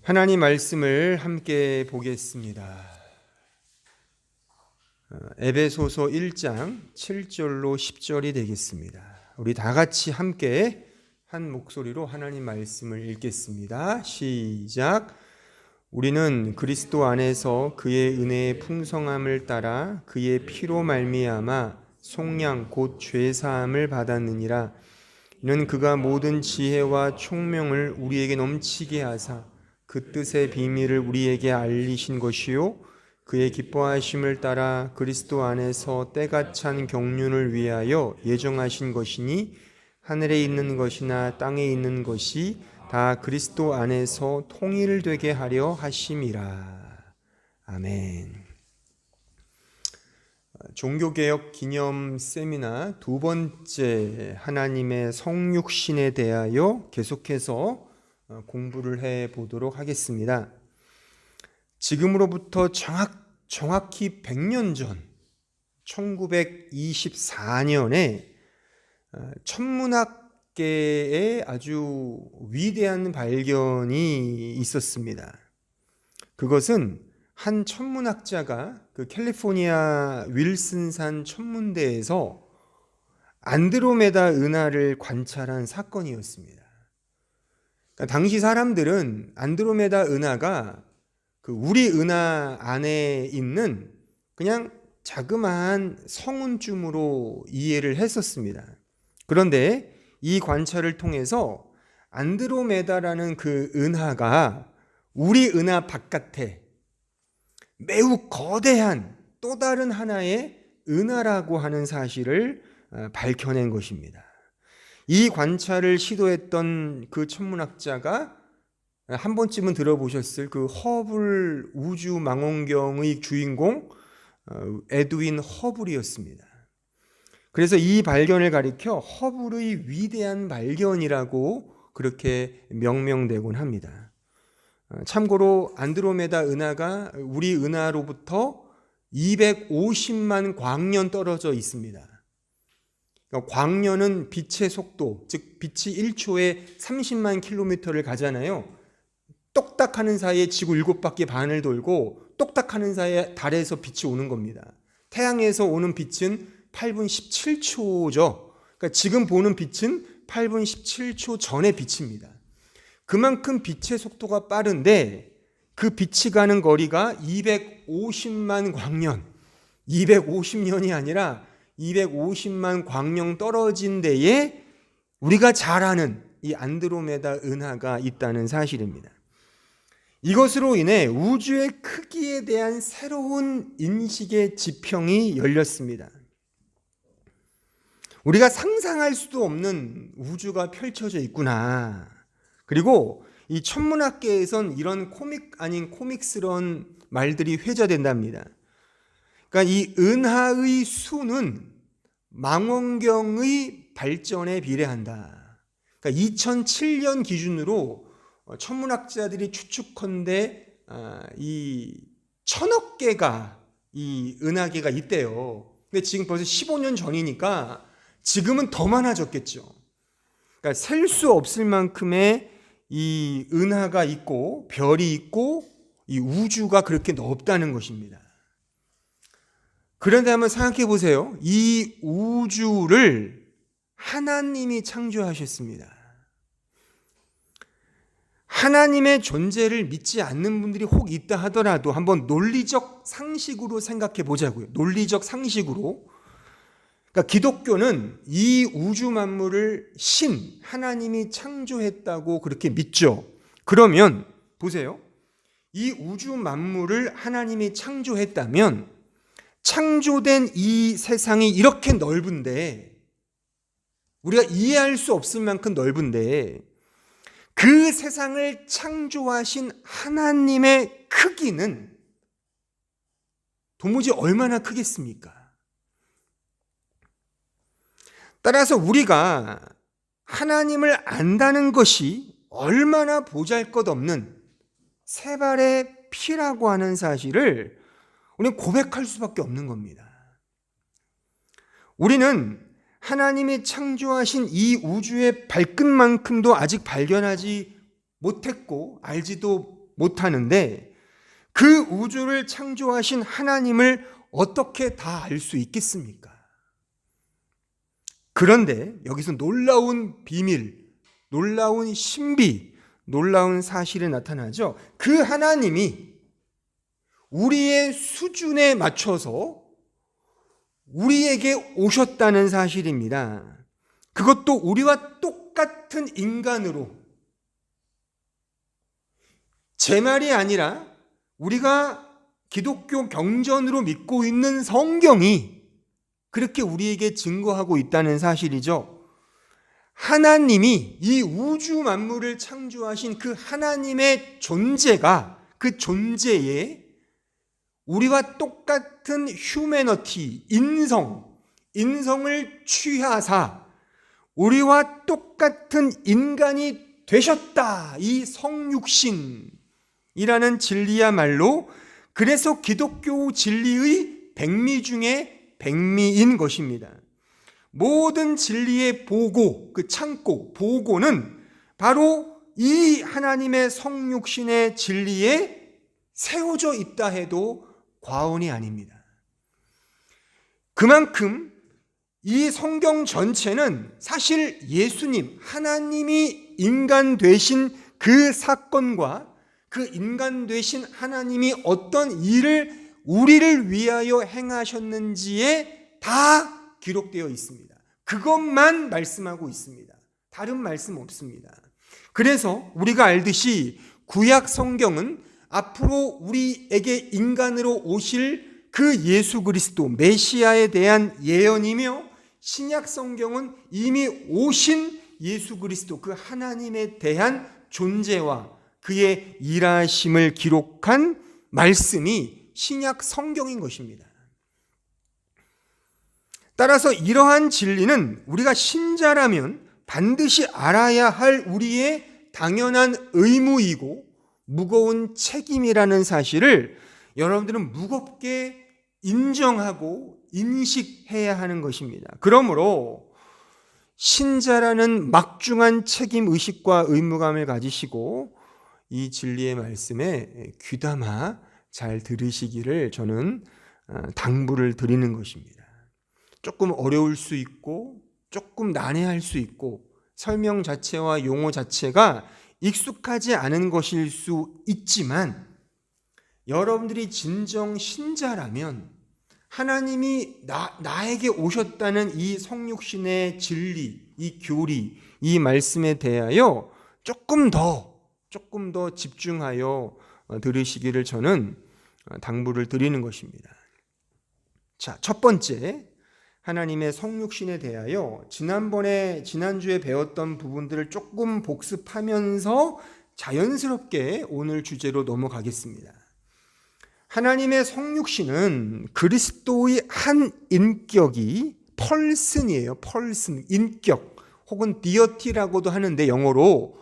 하나님 말씀을 함께 보겠습니다. 에베소서 1장 7절로 10절이 되겠습니다. 우리 다 같이 함께 한 목소리로 하나님 말씀을 읽겠습니다. 시작. 우리는 그리스도 안에서 그의 은혜의 풍성함을 따라 그의 피로 말미암아 속량 곧 죄사함을 받았느니라. 이는 그가 모든 지혜와 총명을 우리에게 넘치게 하사 그 뜻의 비밀을 우리에게 알리신 것이요 그의 기뻐하심을 따라 그리스도 안에서 때가 찬 경륜을 위하여 예정하신 것이니 하늘에 있는 것이나 땅에 있는 것이 다 그리스도 안에서 통일되게 하려 하심이라. 아멘. 종교개혁 기념 세미나 두 번째 하나님의 성육신에 대하여 계속해서 공부를 해 보도록 하겠습니다. 지금으로부터 정확히 100년 전 1924년에 천문학계에 아주 위대한 발견이 있었습니다. 그것은 한 천문학자가 그 캘리포니아 윌슨산 천문대에서 안드로메다 은하를 관찰한 사건이었습니다. 그러니까 당시 사람들은 안드로메다 은하가 그 우리 은하 안에 있는 그냥 자그마한 성운쯤으로 이해를 했었습니다. 그런데 이 관찰을 통해서 안드로메다라는 그 은하가 우리 은하 바깥에 매우 거대한 또 다른 하나의 은하라고 하는 사실을 밝혀낸 것입니다. 이 관찰을 시도했던 그 천문학자가 한 번쯤은 들어보셨을 그 허블 우주 망원경의 주인공 에드윈 허블이었습니다. 그래서 이 발견을 가리켜 허블의 위대한 발견이라고 그렇게 명명되곤 합니다. 참고로 안드로메다 은하가 우리 은하로부터 250만 광년 떨어져 있습니다. 광년은 빛의 속도, 즉 빛이 1초에 30만 킬로미터를 가잖아요. 똑딱하는 사이에 지구 7바퀴 반을 돌고 똑딱하는 사이에 달에서 빛이 오는 겁니다. 태양에서 오는 빛은 8분 17초죠. 그러니까 지금 보는 빛은 8분 17초 전의 빛입니다. 그만큼 빛의 속도가 빠른데 그 빛이 가는 거리가 250만 광년, 250년이 아니라 250만 광년 떨어진 데에 우리가 잘 아는 이 안드로메다 은하가 있다는 사실입니다. 이것으로 인해 우주의 크기에 대한 새로운 인식의 지평이 열렸습니다. 우리가 상상할 수도 없는 우주가 펼쳐져 있구나. 그리고 이 천문학계에선 이런 코믹 아닌 코믹스러운 말들이 회자된답니다. 그러니까 이 은하의 수는 망원경의 발전에 비례한다. 그러니까 2007년 기준으로 천문학자들이 추측컨대 이 1000억 개가 이 은하계가 있대요. 근데 지금 벌써 15년 전이니까 지금은 더 많아졌겠죠. 그러니까 셀 수 없을 만큼의 이 은하가 있고 별이 있고 이 우주가 그렇게 넓다는 것입니다. 그런데 한번 생각해 보세요. 이 우주를 하나님이 창조하셨습니다. 하나님의 존재를 믿지 않는 분들이 혹 있다 하더라도 한번 논리적 상식으로 생각해 보자고요. 논리적 상식으로. 그러니까 기독교는 이 우주 만물을 하나님이 창조했다고 그렇게 믿죠. 그러면 보세요. 이 우주 만물을 하나님이 창조했다면 창조된 이 세상이 이렇게 넓은데 우리가 이해할 수 없을 만큼 넓은데 그 세상을 창조하신 하나님의 크기는 도무지 얼마나 크겠습니까? 따라서 우리가 하나님을 안다는 것이 얼마나 보잘것없는 세 발의 피라고 하는 사실을 우리는 고백할 수밖에 없는 겁니다. 우리는 하나님이 창조하신 이 우주의 발끝만큼도 아직 발견하지 못했고 알지도 못하는데 그 우주를 창조하신 하나님을 어떻게 다 알 수 있겠습니까? 그런데 여기서 놀라운 비밀, 놀라운 신비, 놀라운 사실이 나타나죠. 그 하나님이 우리의 수준에 맞춰서 우리에게 오셨다는 사실입니다. 그것도 우리와 똑같은 인간으로. 제 말이 아니라 우리가 기독교 경전으로 믿고 있는 성경이 그렇게 우리에게 증거하고 있다는 사실이죠. 하나님이 이 우주 만물을 창조하신 그 하나님의 존재가, 그 존재에 우리와 똑같은 휴머니티, 인성을 취하사 우리와 똑같은 인간이 되셨다. 이 성육신이라는 진리야말로 그래서 기독교 진리의 백미 중에 백미인 것입니다. 모든 진리의 보고, 그 창고, 보고는 바로 이 하나님의 성육신의 진리에 세워져 있다 해도 과언이 아닙니다. 그만큼 이 성경 전체는 사실 예수님, 하나님이 인간 되신 그 사건과 그 인간 되신 하나님이 어떤 일을 우리를 위하여 행하셨는지에 다 기록되어 있습니다. 그것만 말씀하고 있습니다. 다른 말씀 없습니다. 그래서 우리가 알듯이 구약 성경은 앞으로 우리에게 인간으로 오실 그 예수 그리스도 메시아에 대한 예언이며 신약 성경은 이미 오신 예수 그리스도 그 하나님에 대한 존재와 그의 일하심을 기록한 말씀이 신약 성경인 것입니다. 따라서 이러한 진리는 우리가 신자라면 반드시 알아야 할 우리의 당연한 의무이고 무거운 책임이라는 사실을 여러분들은 무겁게 인정하고 인식해야 하는 것입니다. 그러므로 신자라는 막중한 책임의식과 의무감을 가지시고 이 진리의 말씀에 귀담아 잘 들으시기를 저는 당부를 드리는 것입니다. 조금 어려울 수 있고 조금 난해할 수 있고 설명 자체와 용어 자체가 익숙하지 않은 것일 수 있지만 여러분들이 진정 신자라면 하나님이 나에게 오셨다는 이 성육신의 진리, 이 교리, 이 말씀에 대하여 조금 더 집중하여 들으시기를 저는 당부를 드리는 것입니다. 자, 첫 번째, 하나님의 성육신에 대하여 지난주에 배웠던 부분들을 조금 복습하면서 자연스럽게 오늘 주제로 넘어가겠습니다. 하나님의 성육신은 그리스도의 한 인격이 펄슨이에요. 펄슨, 인격 혹은 디어티라고도 하는데 영어로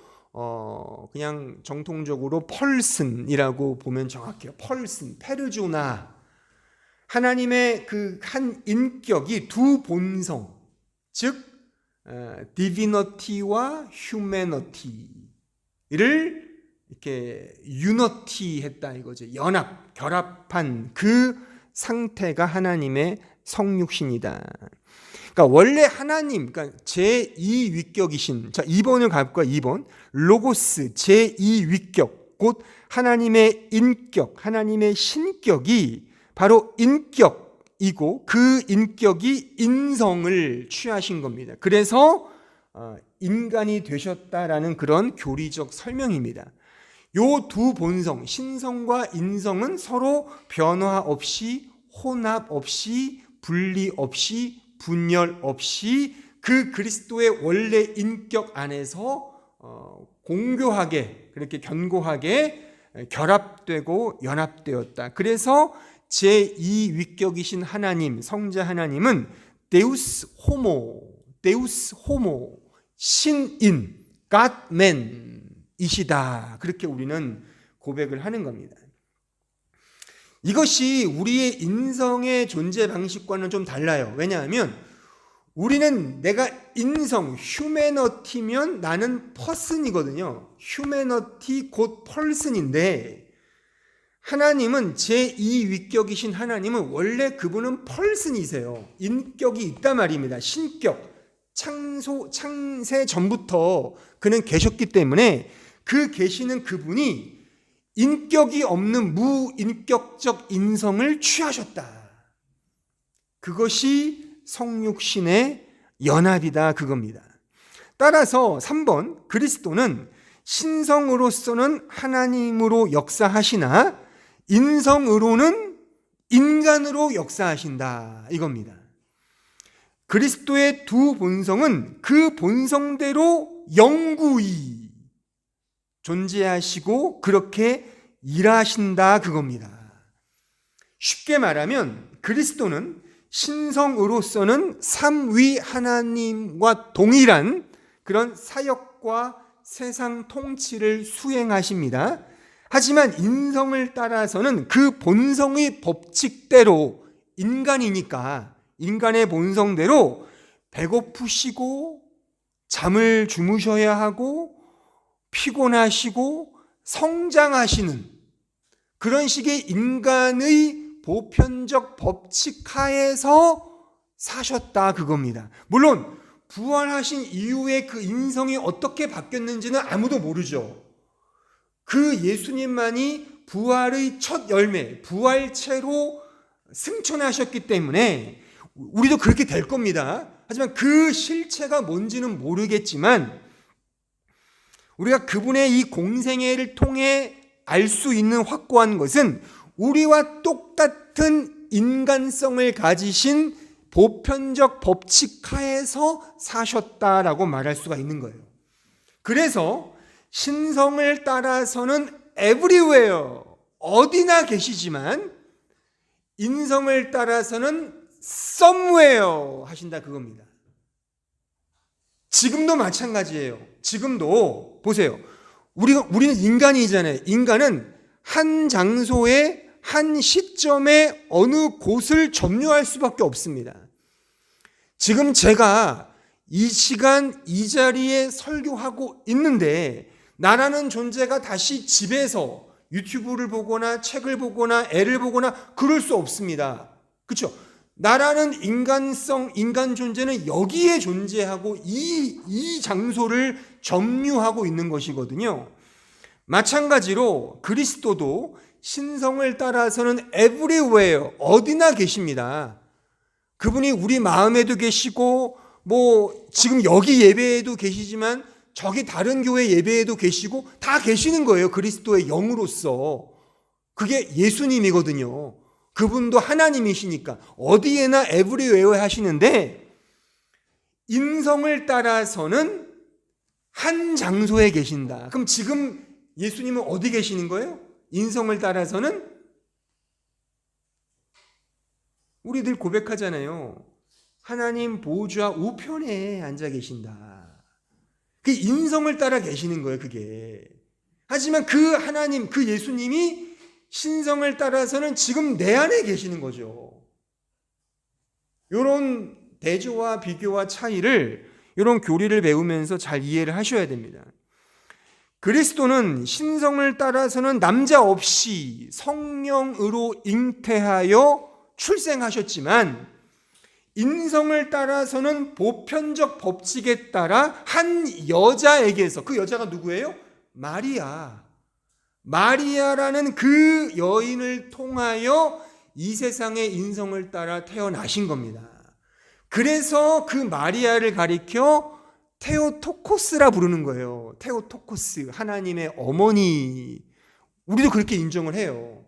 그냥 정통적으로 펄슨이라고 보면 정확해요. 펄슨, 페르조나. 하나님의 그 한 인격이 두 본성, 즉 디비너티와 휴머니티를 이렇게 유너티했다 이거죠. 결합한 그 상태가 하나님의 성육신이다. 그러니까 원래 하나님, 그러니까 제2위격이신, 자 2번을 가볼까? 2번 로고스 제2위격, 곧 하나님의 인격, 하나님의 신격이 바로 인격이고 그 인격이 인성을 취하신 겁니다. 그래서 인간이 되셨다라는 그런 교리적 설명입니다. 요 두 본성, 신성과 인성은 서로 변화 없이, 혼합 없이, 분리 없이, 분열 없이 그 그리스도의 원래 인격 안에서 공교하게, 그렇게 견고하게 결합되고 연합되었다. 그래서 제2위격이신 하나님, 성자 하나님은 데우스 호모, 신인, God-man 이시다. 그렇게 우리는 고백을 하는 겁니다. 이것이 우리의 인성의 존재 방식과는 좀 달라요. 왜냐하면 우리는 내가 인성, 휴메너티면 나는 퍼슨이거든요. 휴메너티 곧 펄슨인데 하나님은 제2위격이신 하나님은 원래 그분은 펄슨이세요. 인격이 있단 말입니다. 신격, 창세 전부터 그는 계셨기 때문에 그 계시는 그분이 인격이 없는 무인격적 인성을 취하셨다. 그것이 성육신의 연합이다 그겁니다. 따라서 3번 그리스도는 신성으로서는 하나님으로 역사하시나 인성으로는 인간으로 역사하신다 이겁니다. 그리스도의 두 본성은 그 본성대로 영구히 존재하시고 그렇게 일하신다 그겁니다. 쉽게 말하면 그리스도는 신성으로서는 삼위 하나님과 동일한 그런 사역과 세상 통치를 수행하십니다. 하지만 인성을 따라서는 그 본성의 법칙대로 인간이니까 인간의 본성대로 배고프시고 잠을 주무셔야 하고 피곤하시고 성장하시는 그런 식의 인간의 보편적 법칙 하에서 사셨다 그겁니다. 물론 부활하신 이후에 그 인성이 어떻게 바뀌었는지는 아무도 모르죠. 그 예수님만이 부활의 첫 열매, 부활체로 승천하셨기 때문에 우리도 그렇게 될 겁니다. 하지만 그 실체가 뭔지는 모르겠지만 우리가 그분의 이 공생애를 통해 알 수 있는 확고한 것은 우리와 똑같은 인간성을 가지신 보편적 법칙 하에서 사셨다라고 말할 수가 있는 거예요. 그래서 신성을 따라서는 everywhere, 어디나 계시지만 인성을 따라서는 somewhere 하신다 그겁니다. 지금도 마찬가지예요. 지금도 보세요. 우리는 인간이잖아요. 인간은 한 장소에 한 시점에 어느 곳을 점유할 수밖에 없습니다. 지금 제가 이 시간 이 자리에 설교하고 있는데 나라는 존재가 다시 집에서 유튜브를 보거나 책을 보거나 애를 보거나 그럴 수 없습니다. 그렇죠? 나라는 인간성, 인간 존재는 여기에 존재하고 이 장소를 점유하고 있는 것이거든요. 마찬가지로 그리스도도 신성을 따라서는 everywhere, 어디나 계십니다. 그분이 우리 마음에도 계시고 지금 여기 예배에도 계시지만 저기 다른 교회 예배에도 계시고 다 계시는 거예요. 그리스도의 영으로서. 그게 예수님이거든요. 그분도 하나님이시니까 어디에나 everywhere 하시는데 인성을 따라서는 한 장소에 계신다. 그럼 지금 예수님은 어디 계시는 거예요? 인성을 따라서는 우리들 고백하잖아요. 하나님 보좌 우편에 앉아 계신다. 그 인성을 따라 계시는 거예요, 그게. 하지만 그 하나님, 그 예수님이 신성을 따라서는 지금 내 안에 계시는 거죠. 이런 대조와 비교와 차이를, 이런 교리를 배우면서 잘 이해를 하셔야 됩니다. 그리스도는 신성을 따라서는 남자 없이 성령으로 잉태하여 출생하셨지만 인성을 따라서는 보편적 법칙에 따라 한 여자에게서, 그 여자가 누구예요? 마리아라는 그 여인을 통하여 이 세상의 인성을 따라 태어나신 겁니다. 그래서 그 마리아를 가리켜 테오토코스라 부르는 거예요. 테오토코스, 하나님의 어머니. 우리도 그렇게 인정을 해요.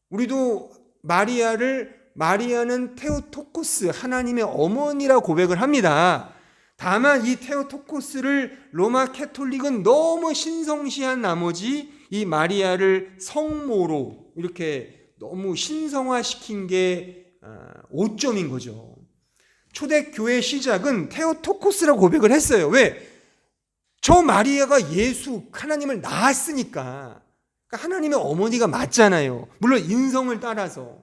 우리도 마리아는 테오토코스, 하나님의 어머니라 고백을 합니다. 다만 이 테오토코스를 로마 캐톨릭은 너무 신성시한 나머지 이 마리아를 성모로 이렇게 너무 신성화시킨 게 오점인 거죠. 초대교회 시작은 테오토코스라고 고백을 했어요. 왜? 저 마리아가 예수, 하나님을 낳았으니까. 그러니까 하나님의 어머니가 맞잖아요. 물론 인성을 따라서.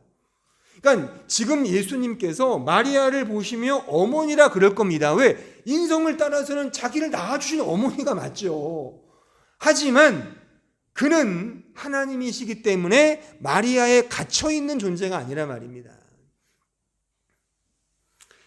그러니까 지금 예수님께서 마리아를 보시며 어머니라 그럴 겁니다. 왜? 인성을 따라서는 자기를 낳아주신 어머니가 맞죠. 하지만 그는 하나님이시기 때문에 마리아에 갇혀있는 존재가 아니라 말입니다.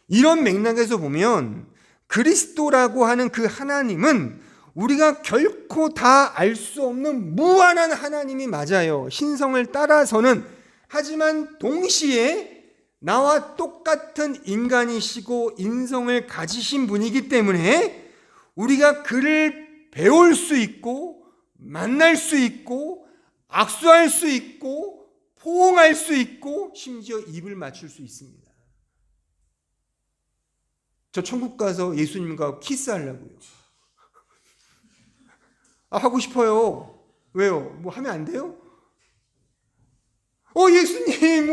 이런 맥락에서 보면 그리스도라고 하는 그 하나님은 우리가 결코 다 알 수 없는 무한한 하나님이 맞아요. 신성을 따라서는. 하지만 동시에 나와 똑같은 인간이시고 인성을 가지신 분이기 때문에 우리가 그를 배울 수 있고 만날 수 있고 악수할 수 있고 포옹할 수 있고 심지어 입을 맞출 수 있습니다. 저 천국 가서 예수님과 키스하려고요. 하고 싶어요. 왜요? 뭐 하면 안 돼요? 예수님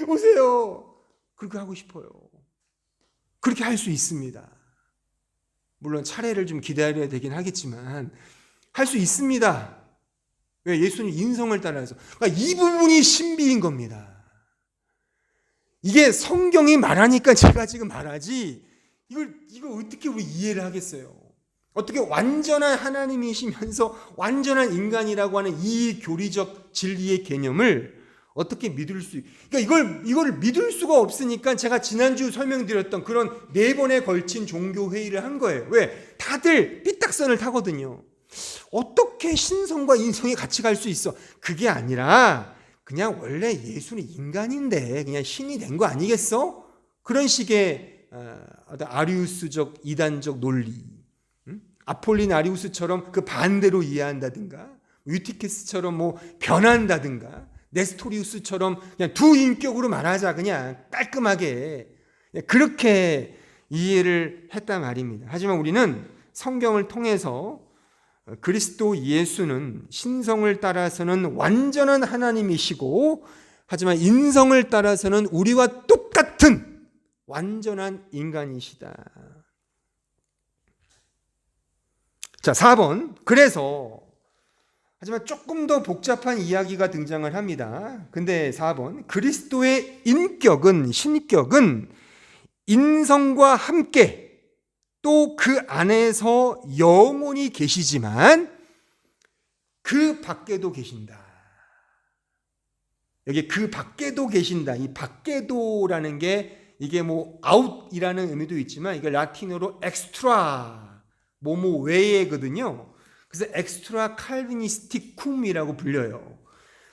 오세요. 그렇게 하고 싶어요. 그렇게 할 수 있습니다. 물론 차례를 좀 기다려야 되긴 하겠지만 할 수 있습니다. 왜? 예수님 인성을 따라서. 그러니까 이 부분이 신비인 겁니다. 이게 성경이 말하니까 제가 지금 말하지 이걸 어떻게 우리 이해를 하겠어요? 어떻게 완전한 하나님이시면서 완전한 인간이라고 하는 이 교리적 진리의 개념을 어떻게 믿을 수 그러니까 이걸 믿을 수가 없으니까 제가 지난주 설명드렸던 그런 4번에 걸친 종교 회의를 한 거예요. 왜? 다들 삐딱선을 타거든요. 어떻게 신성과 인성이 같이 갈 수 있어? 그게 아니라 그냥 원래 예수는 인간인데 그냥 신이 된 거 아니겠어? 그런 식의 아리우스적 이단적 논리, 아폴리나리우스처럼 그 반대로 이해한다든가, 유티케스처럼 뭐 변한다든가, 네스토리우스처럼 그냥 두 인격으로 말하자, 그냥 깔끔하게 그렇게 이해를 했단 말입니다. 하지만 우리는 성경을 통해서 그리스도 예수는 신성을 따라서는 완전한 하나님이시고, 하지만 인성을 따라서는 우리와 똑같은 완전한 인간이시다. 자, 4번. 그래서 하지만 조금 더 복잡한 이야기가 등장을 합니다. 근데 4번. 그리스도의 신격은 인성과 함께 또 그 안에서 영원히 계시지만 그 밖에도 계신다. 여기 그 밖에도 계신다. 이 밖에도라는 게 이게 뭐 out이라는 의미도 있지만 이게 라틴어로 extra 뭐뭐 외에거든요. 그래서 엑스트라 칼비니스티쿰이라고 불려요.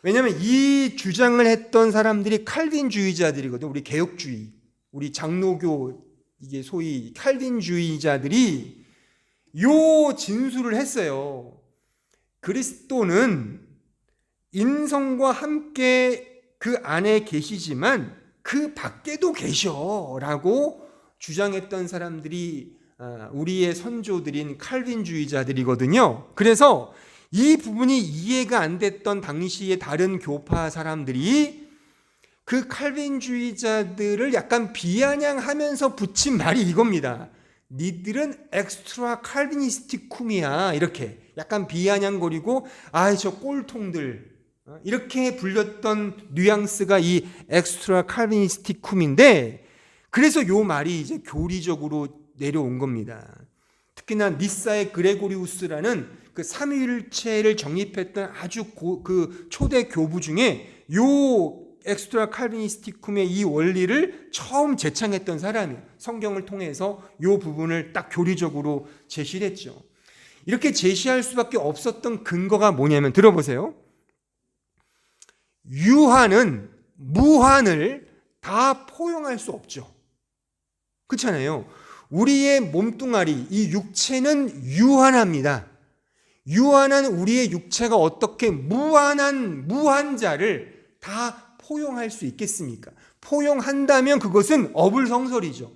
왜냐하면 이 주장을 했던 사람들이 칼빈주의자들이거든. 우리 개혁주의, 우리 장로교, 이게 소위 칼빈주의자들이 요 진술을 했어요. 그리스도는 인성과 함께 그 안에 계시지만 그 밖에도 계셔라고 주장했던 사람들이 우리의 선조들인 칼빈주의자들이거든요. 그래서 이 부분이 이해가 안 됐던 당시의 다른 교파 사람들이 그 칼빈주의자들을 약간 비아냥하면서 붙인 말이 이겁니다. 니들은 엑스트라 칼비니스티쿰이야. 이렇게 약간 비아냥거리고 저 꼴통들 이렇게 불렸던 뉘앙스가 이 엑스트라 칼비니스티쿰인데, 그래서 요 말이 이제 교리적으로 내려온 겁니다. 특히나 니사의 그레고리우스라는 그 삼위일체를 정립했던 아주 그 초대 교부 중에 요 엑스트라 칼비니스티쿰의 이 원리를 처음 제창했던 사람이에요. 성경을 통해서 요 부분을 딱 교리적으로 제시를 했죠. 이렇게 제시할 수밖에 없었던 근거가 뭐냐면 들어보세요. 유한은 무한을 다 포용할 수 없죠. 그렇잖아요. 우리의 몸뚱아리, 이 육체는 유한합니다. 유한한 우리의 육체가 어떻게 무한자를 다 포용할 수 있겠습니까? 포용한다면 그것은 어불성설이죠.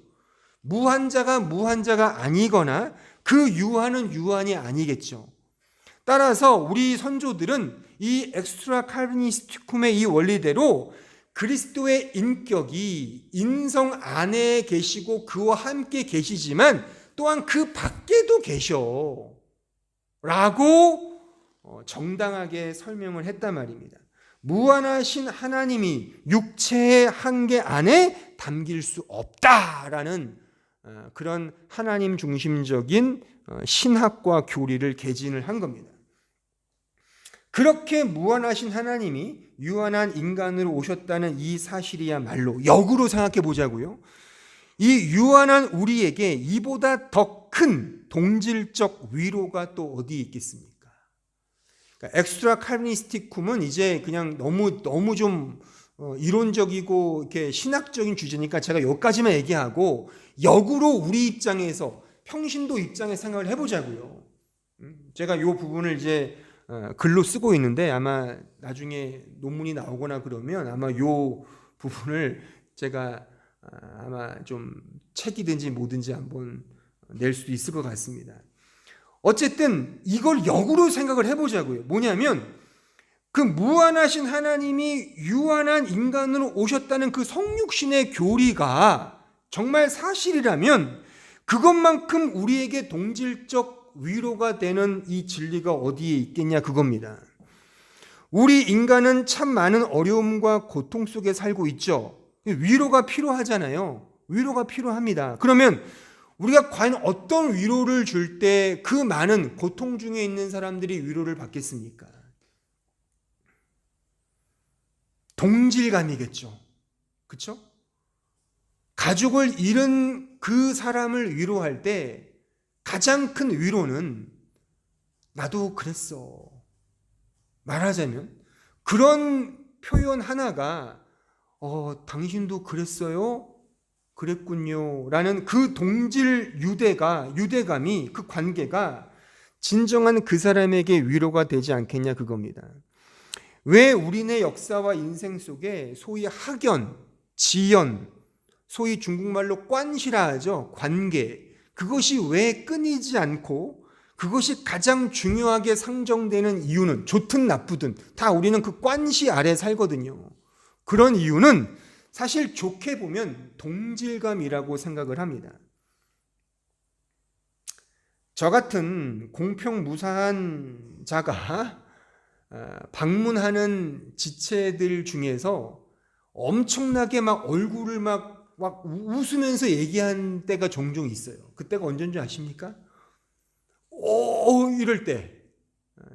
무한자가 아니거나 그 유한은 유한이 아니겠죠. 따라서 우리 선조들은 이 엑스트라 칼비니스티쿰의 이 원리대로 그리스도의 인격이 인성 안에 계시고 그와 함께 계시지만 또한 그 밖에도 계셔 라고 정당하게 설명을 했단 말입니다. 무한하신 하나님이 육체의 한계 안에 담길 수 없다라는 그런 하나님 중심적인 신학과 교리를 개진을 한 겁니다. 그렇게 무한하신 하나님이 유한한 인간으로 오셨다는 이 사실이야말로 역으로 생각해 보자고요. 이 유한한 우리에게 이보다 더 큰 동질적 위로가 또 어디 있겠습니까? 그러니까 엑스트라 칼비니스티쿰은 이제 그냥 너무 좀 이론적이고 이렇게 신학적인 주제니까 제가 여기까지만 얘기하고 역으로 우리 입장에서 평신도 입장에 생각을 해보자고요. 제가 이 부분을 이제 글로 쓰고 있는데 아마 나중에 논문이 나오거나 그러면 아마 이 부분을 제가 아마 좀 책이든지 뭐든지 한번 낼 수도 있을 것 같습니다. 어쨌든 이걸 역으로 생각을 해보자고요. 뭐냐면 그 무한하신 하나님이 유한한 인간으로 오셨다는 그 성육신의 교리가 정말 사실이라면 그것만큼 우리에게 동질적 위로가 되는 이 진리가 어디에 있겠냐 그겁니다. 우리 인간은 참 많은 어려움과 고통 속에 살고 있죠. 위로가 필요하잖아요. 위로가 필요합니다. 그러면 우리가 과연 어떤 위로를 줄 때 그 많은 고통 중에 있는 사람들이 위로를 받겠습니까? 동질감이겠죠. 그렇죠? 가족을 잃은 그 사람을 위로할 때 가장 큰 위로는 나도 그랬어. 말하자면 그런 표현 하나가 당신도 그랬어요? 그랬군요. 라는 그 동질 유대감이 그 관계가 진정한 그 사람에게 위로가 되지 않겠냐 그겁니다. 왜 우리네 역사와 인생 속에 소위 학연, 지연, 소위 중국말로 관시라 하죠. 관계. 그것이 왜 끊이지 않고 그것이 가장 중요하게 상정되는 이유는 좋든 나쁘든 다 우리는 그 관시 아래 살거든요. 그런 이유는 사실 좋게 보면 동질감이라고 생각을 합니다. 저 같은 공평무사한 자가 방문하는 지체들 중에서 엄청나게 막 얼굴을 막 웃으면서 얘기한 때가 종종 있어요. 그때가 언제인지 아십니까? 이럴 때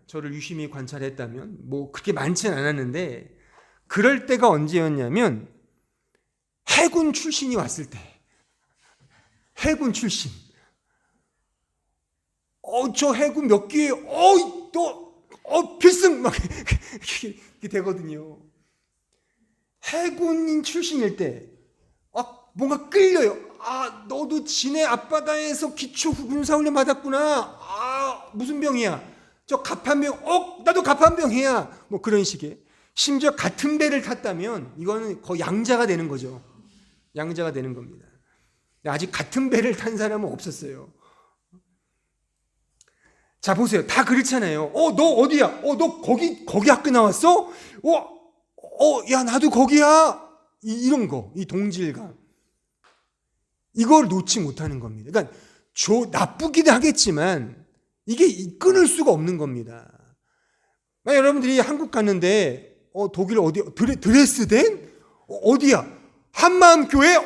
저를 유심히 관찰했다면 뭐 그렇게 많지는 않았는데 그럴 때가 언제였냐면 해군 출신이 왔을 때 해군 출신 저 해군 몇 기에 필승 막 이렇게 되거든요. 해군인 출신일 때 뭔가 끌려요. 너도 진해 앞바다에서 기초 군사훈련 받았구나. 무슨 병이야? 저 갑판병. 나도 갑판병이야. 뭐 그런 식의. 심지어 같은 배를 탔다면 이거는 거의 양자가 되는 거죠. 양자가 되는 겁니다. 아직 같은 배를 탄 사람은 없었어요. 자 보세요. 다 그렇잖아요. 너 어디야? 너 거기 학교 나왔어? 야 나도 거기야. 이런 거, 이 동질감. 이걸 놓지 못하는 겁니다. 그러니까 나쁘기도 하겠지만 이게 끊을 수가 없는 겁니다. 여러분들이 한국 갔는데 독일 어디 드레스덴? 어디야? 한마음교회?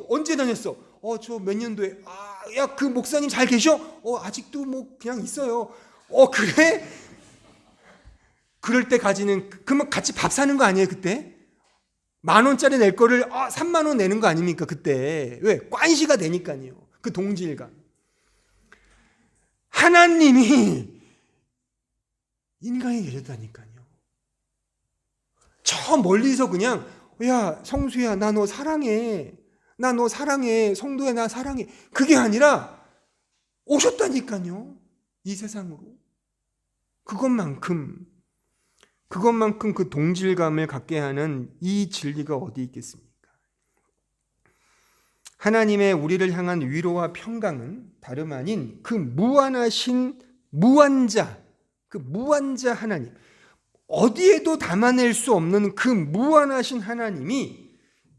언제 다녔어? 저 몇 년도에? 야, 그 목사님 잘 계셔? 아직도 뭐 그냥 있어요. 그래? 그럴 때 가지는 그러면 같이 밥 사는 거 아니에요, 그때? 10,000원짜리 낼 거를 3만 원 내는 거 아닙니까, 그때? 왜? 관시가 되니까요. 그 동질감. 하나님이 인간이 되셨다니까요. 저 멀리서 그냥 야 성수야 나 너 사랑해. 나 너 사랑해. 성도야 나 사랑해. 그게 아니라 오셨다니까요. 이 세상으로. 그것만큼 그 동질감을 갖게 하는 이 진리가 어디 있겠습니까? 하나님의 우리를 향한 위로와 평강은 다름 아닌 그 무한하신 무한자, 그 무한자 하나님, 어디에도 담아낼 수 없는 그 무한하신 하나님이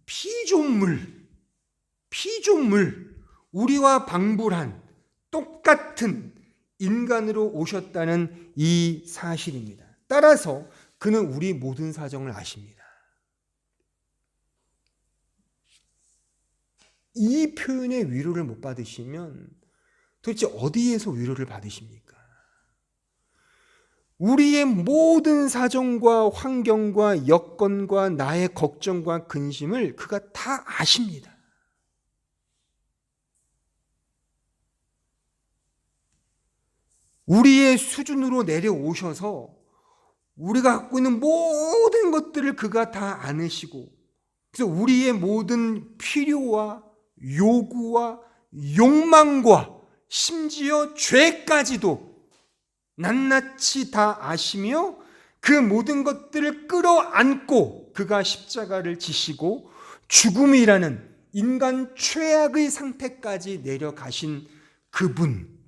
피조물, 우리와 방불한 똑같은 인간으로 오셨다는 이 사실입니다. 따라서 그는 우리 모든 사정을 아십니다. 이 표현의 위로를 못 받으시면 도대체 어디에서 위로를 받으십니까? 우리의 모든 사정과 환경과 여건과 나의 걱정과 근심을 그가 다 아십니다. 우리의 수준으로 내려오셔서 우리가 갖고 있는 모든 것들을 그가 다 아시고, 그래서 우리의 모든 필요와 요구와 욕망과 심지어 죄까지도 낱낱이 다 아시며 그 모든 것들을 끌어안고 그가 십자가를 지시고 죽음이라는 인간 최악의 상태까지 내려가신 그분,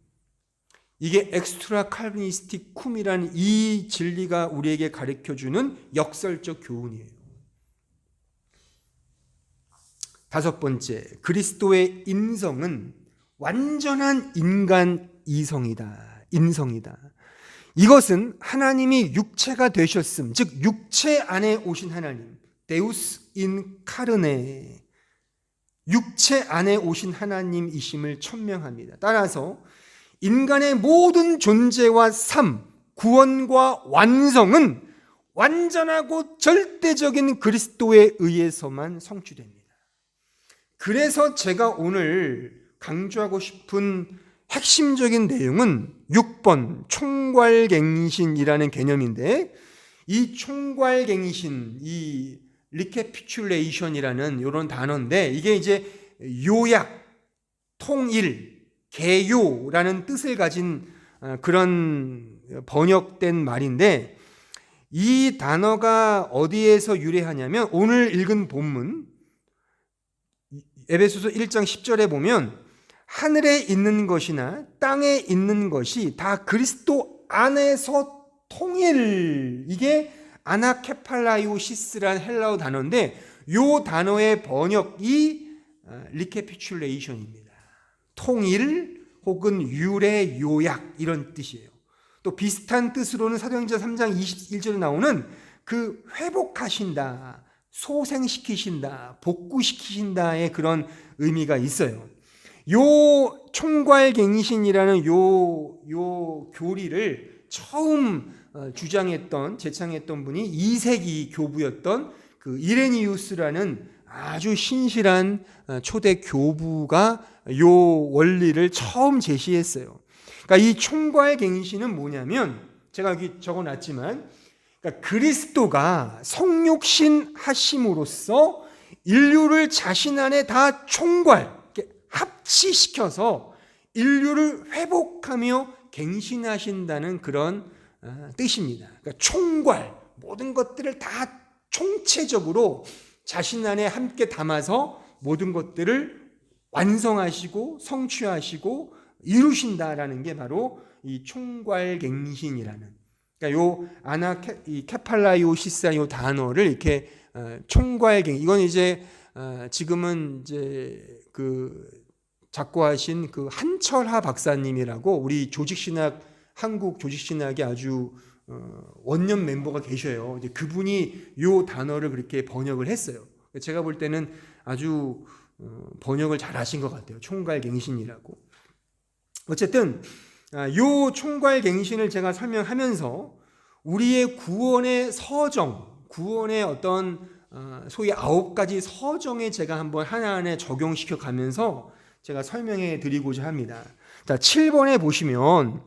이게 엑스트라 칼비니스틱 쿰이라는 이 진리가 우리에게 가르쳐주는 역설적 교훈이에요. 다섯 번째, 그리스도의 인성은 완전한 인간 인성이다. 이것은 하나님이 육체가 되셨음, 즉 육체 안에 오신 하나님, 데우스 인카르네, 육체 안에 오신 하나님이심을 천명합니다. 따라서 인간의 모든 존재와 삶, 구원과 완성은 완전하고 절대적인 그리스도에 의해서만 성취됩니다. 그래서 제가 오늘 강조하고 싶은 핵심적인 내용은 6번 총괄갱신이라는 개념인데, 이 총괄갱신, 이 리캐피큘레이션이라는 이런 단어인데, 이게 이제 요약, 통일, 개요라는 뜻을 가진 그런 번역된 말인데, 이 단어가 어디에서 유래하냐면 오늘 읽은 본문 에베소서 1장 10절에 보면 하늘에 있는 것이나 땅에 있는 것이 다 그리스도 안에서 통일, 이게 아나케팔라이오시스라는 헬라어 단어인데 이 단어의 번역이 리캐피큘레이션입니다. 통일 혹은 유래 요약 이런 뜻이에요. 또 비슷한 뜻으로는 사도행전 3장 21절에 나오는 그 회복하신다, 소생시키신다, 복구시키신다의 그런 의미가 있어요. 요 총괄갱신이라는 요 교리를 처음 제창했던 분이 2세기 교부였던 그 이레니우스라는 아주 신실한 초대 교부가 요 원리를 처음 제시했어요. 그러니까 이 총괄갱신은 뭐냐면, 제가 여기 적어놨지만, 그러니까 그리스도가 성육신 하심으로써 인류를 자신 안에 다 합치시켜서 인류를 회복하며 갱신하신다는 그런 뜻입니다. 그러니까 총괄, 모든 것들을 다 총체적으로 자신 안에 함께 담아서 모든 것들을 완성하시고 성취하시고 이루신다라는 게 바로 이 총괄갱신이라는, 그러니까 이 케팔라이오시스라는 요 단어를 이렇게 총괄갱신, 이건 이제 지금은 이제 그 작고하신 그 한철하 박사님이라고 우리 조직신학, 한국 조직신학의 아주 원년 멤버가 계셔요. 이제 그분이 요 단어를 그렇게 번역을 했어요. 제가 볼 때는 아주 번역을 잘 하신 것 같아요. 총괄갱신이라고. 어쨌든 요 총괄갱신을 제가 설명하면서 우리의 구원의 서정, 구원의 어떤 소위 9가지 서정에 제가 한번 하나하나 적용시켜 가면서 제가 설명해 드리고자 합니다. 자, 7번에 보시면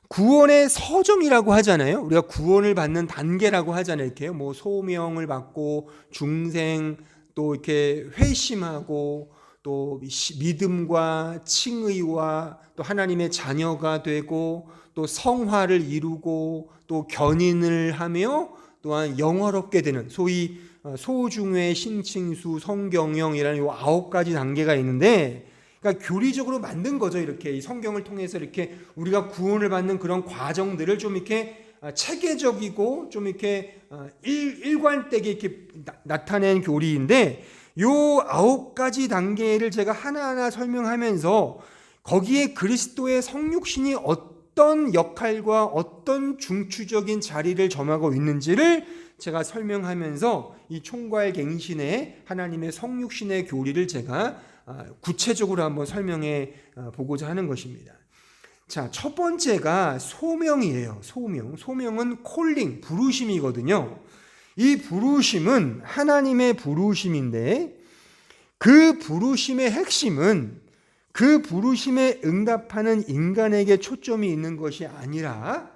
구원의 서정이라고 하잖아요. 우리가 구원을 받는 단계라고 하잖아요. 이렇게 뭐 소명을 받고 중생, 또 이렇게 회심하고 또 믿음과 칭의와 또 하나님의 자녀가 되고 또 성화를 이루고 또 견인을 하며 또한 영화롭게 되는 소위 소중회, 신칭수, 성경영이라는 이 9가지 단계가 있는데, 그러니까 교리적으로 만든 거죠. 이렇게 이 성경을 통해서 이렇게 우리가 구원을 받는 그런 과정들을 좀 이렇게 체계적이고 좀 이렇게 일관되게 이렇게 나타낸 교리인데, 요 9가지 단계를 제가 하나하나 설명하면서 거기에 그리스도의 성육신이 어떤 역할과 어떤 중추적인 자리를 점하고 있는지를 제가 설명하면서 이 총괄갱신의 하나님의 성육신의 교리를 제가 구체적으로 한번 설명해 보고자 하는 것입니다. 자, 첫 번째가 소명이에요. 소명은 콜링, 부르심이거든요. 이 부르심은 하나님의 부르심인데, 그 부르심의 핵심은 그 부르심에 응답하는 인간에게 초점이 있는 것이 아니라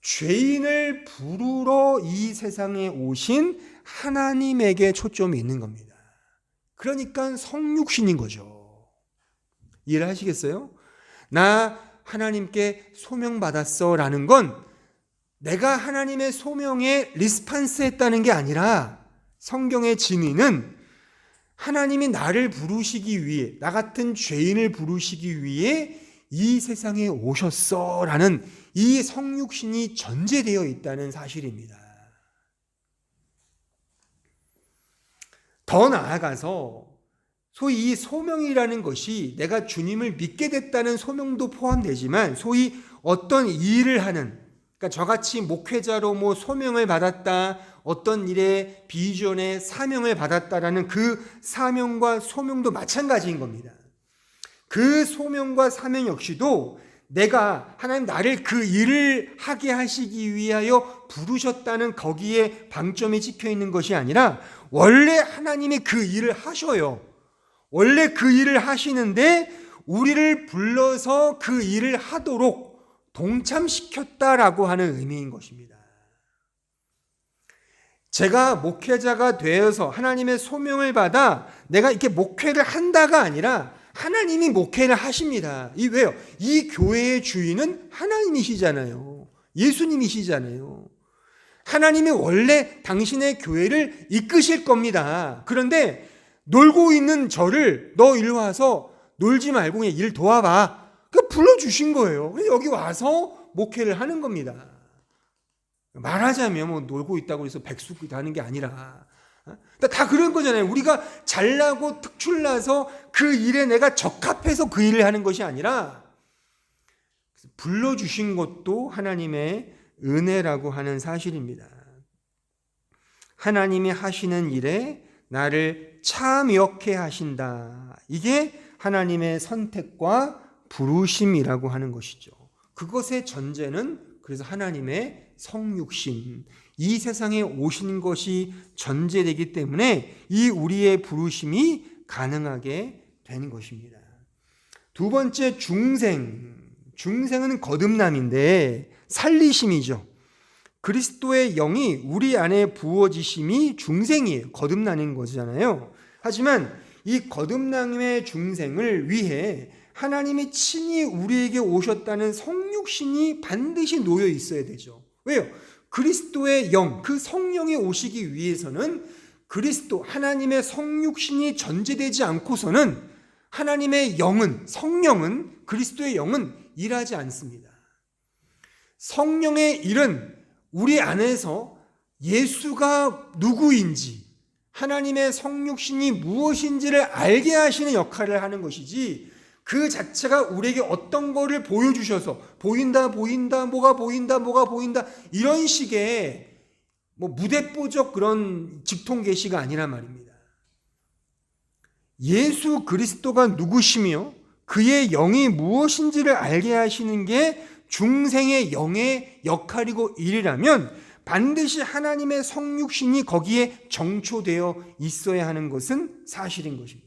죄인을 부르러 이 세상에 오신 하나님에게 초점이 있는 겁니다. 그러니까 성육신인 거죠. 이해를 하시겠어요? 나 하나님께 소명받았어 라는 건 내가 하나님의 소명에 리스판스 했다는 게 아니라, 성경의 진의는 하나님이 나를 부르시기 위해, 나 같은 죄인을 부르시기 위해 이 세상에 오셨어 라는 이 성육신이 전제되어 있다는 사실입니다. 더 나아가서 소위 이 소명이라는 것이 내가 주님을 믿게 됐다는 소명도 포함되지만, 소위 어떤 일을 하는, 그러니까 저같이 목회자로 소명을 받았다, 어떤 일에 비전의 사명을 받았다라는 그 사명과 소명도 마찬가지인 겁니다. 그 소명과 사명 역시도 내가 하나님 나를 그 일을 하게 하시기 위하여 부르셨다는 거기에 방점이 찍혀 있는 것이 아니라, 원래 하나님이 그 일을 하셔요. 원래 그 일을 하시는데 우리를 불러서 그 일을 하도록 동참시켰다라고 하는 의미인 것입니다. 제가 목회자가 되어서 하나님의 소명을 받아 내가 이렇게 목회를 한다가 아니라 하나님이 목회를 하십니다. 왜요? 이 교회의 주인은 하나님이시잖아요. 예수님이시잖아요. 하나님이 원래 당신의 교회를 이끄실 겁니다. 그런데 놀고 있는 저를 너 일로 와서 놀지 말고 그냥 일 도와봐. 그 불러주신 거예요. 그래서 여기 와서 목회를 하는 겁니다. 말하자면 놀고 있다고 해서 백수고 하는 게 아니라 다 그런 거잖아요. 우리가 잘나고 특출나서 그 일에 내가 적합해서 그 일을 하는 것이 아니라 불러주신 것도 하나님의 은혜라고 하는 사실입니다. 하나님이 하시는 일에 나를 참여케 하신다. 이게 하나님의 선택과 부르심이라고 하는 것이죠. 그것의 전제는 그래서 하나님의 성육신, 이 세상에 오신 것이 전제되기 때문에 이 우리의 부르심이 가능하게 되는 것입니다. 두 번째, 중생은 거듭남인데 살리심이죠. 그리스도의 영이 우리 안에 부어지심이 중생이에요. 거듭나는 거잖아요. 하지만 이 거듭남의 중생을 위해 하나님이 친히 우리에게 오셨다는 성육신이 반드시 놓여 있어야 되죠. 왜요? 그리스도의 영, 그 성령이 오시기 위해서는 그리스도, 하나님의 성육신이 전제되지 않고서는 하나님의 영은, 성령은, 그리스도의 영은 일하지 않습니다. 성령의 일은 우리 안에서 예수가 누구인지, 하나님의 성육신이 무엇인지를 알게 하시는 역할을 하는 것이지, 그 자체가 우리에게 어떤 거를 보여주셔서 보인다 뭐가 보인다 이런 식의 무대뽀적 그런 직통계시가 아니란 말입니다. 예수 그리스도가 누구시며 그의 영이 무엇인지를 알게 하시는 게 중생의 영의 역할이고 일이라면 반드시 하나님의 성육신이 거기에 정초되어 있어야 하는 것은 사실인 것입니다.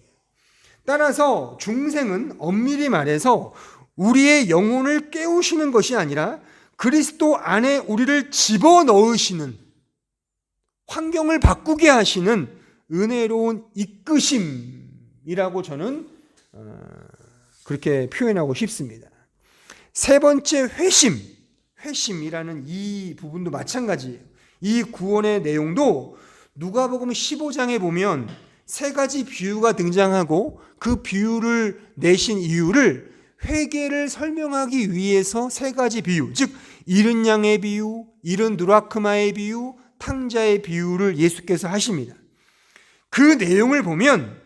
따라서 중생은 엄밀히 말해서 우리의 영혼을 깨우시는 것이 아니라 그리스도 안에 우리를 집어넣으시는, 환경을 바꾸게 하시는 은혜로운 이끄심이라고 저는 그렇게 표현하고 싶습니다. 세 번째, 회심이라는 이 부분도 마찬가지예요. 이 구원의 내용도 누가복음 15장에 보면 세 가지 비유가 등장하고 그 비유를 내신 이유를 회개를 설명하기 위해서 세 가지 비유, 즉 잃은 양의 비유, 잃은 드라크마의 비유, 탕자의 비유를 예수께서 하십니다. 그 내용을 보면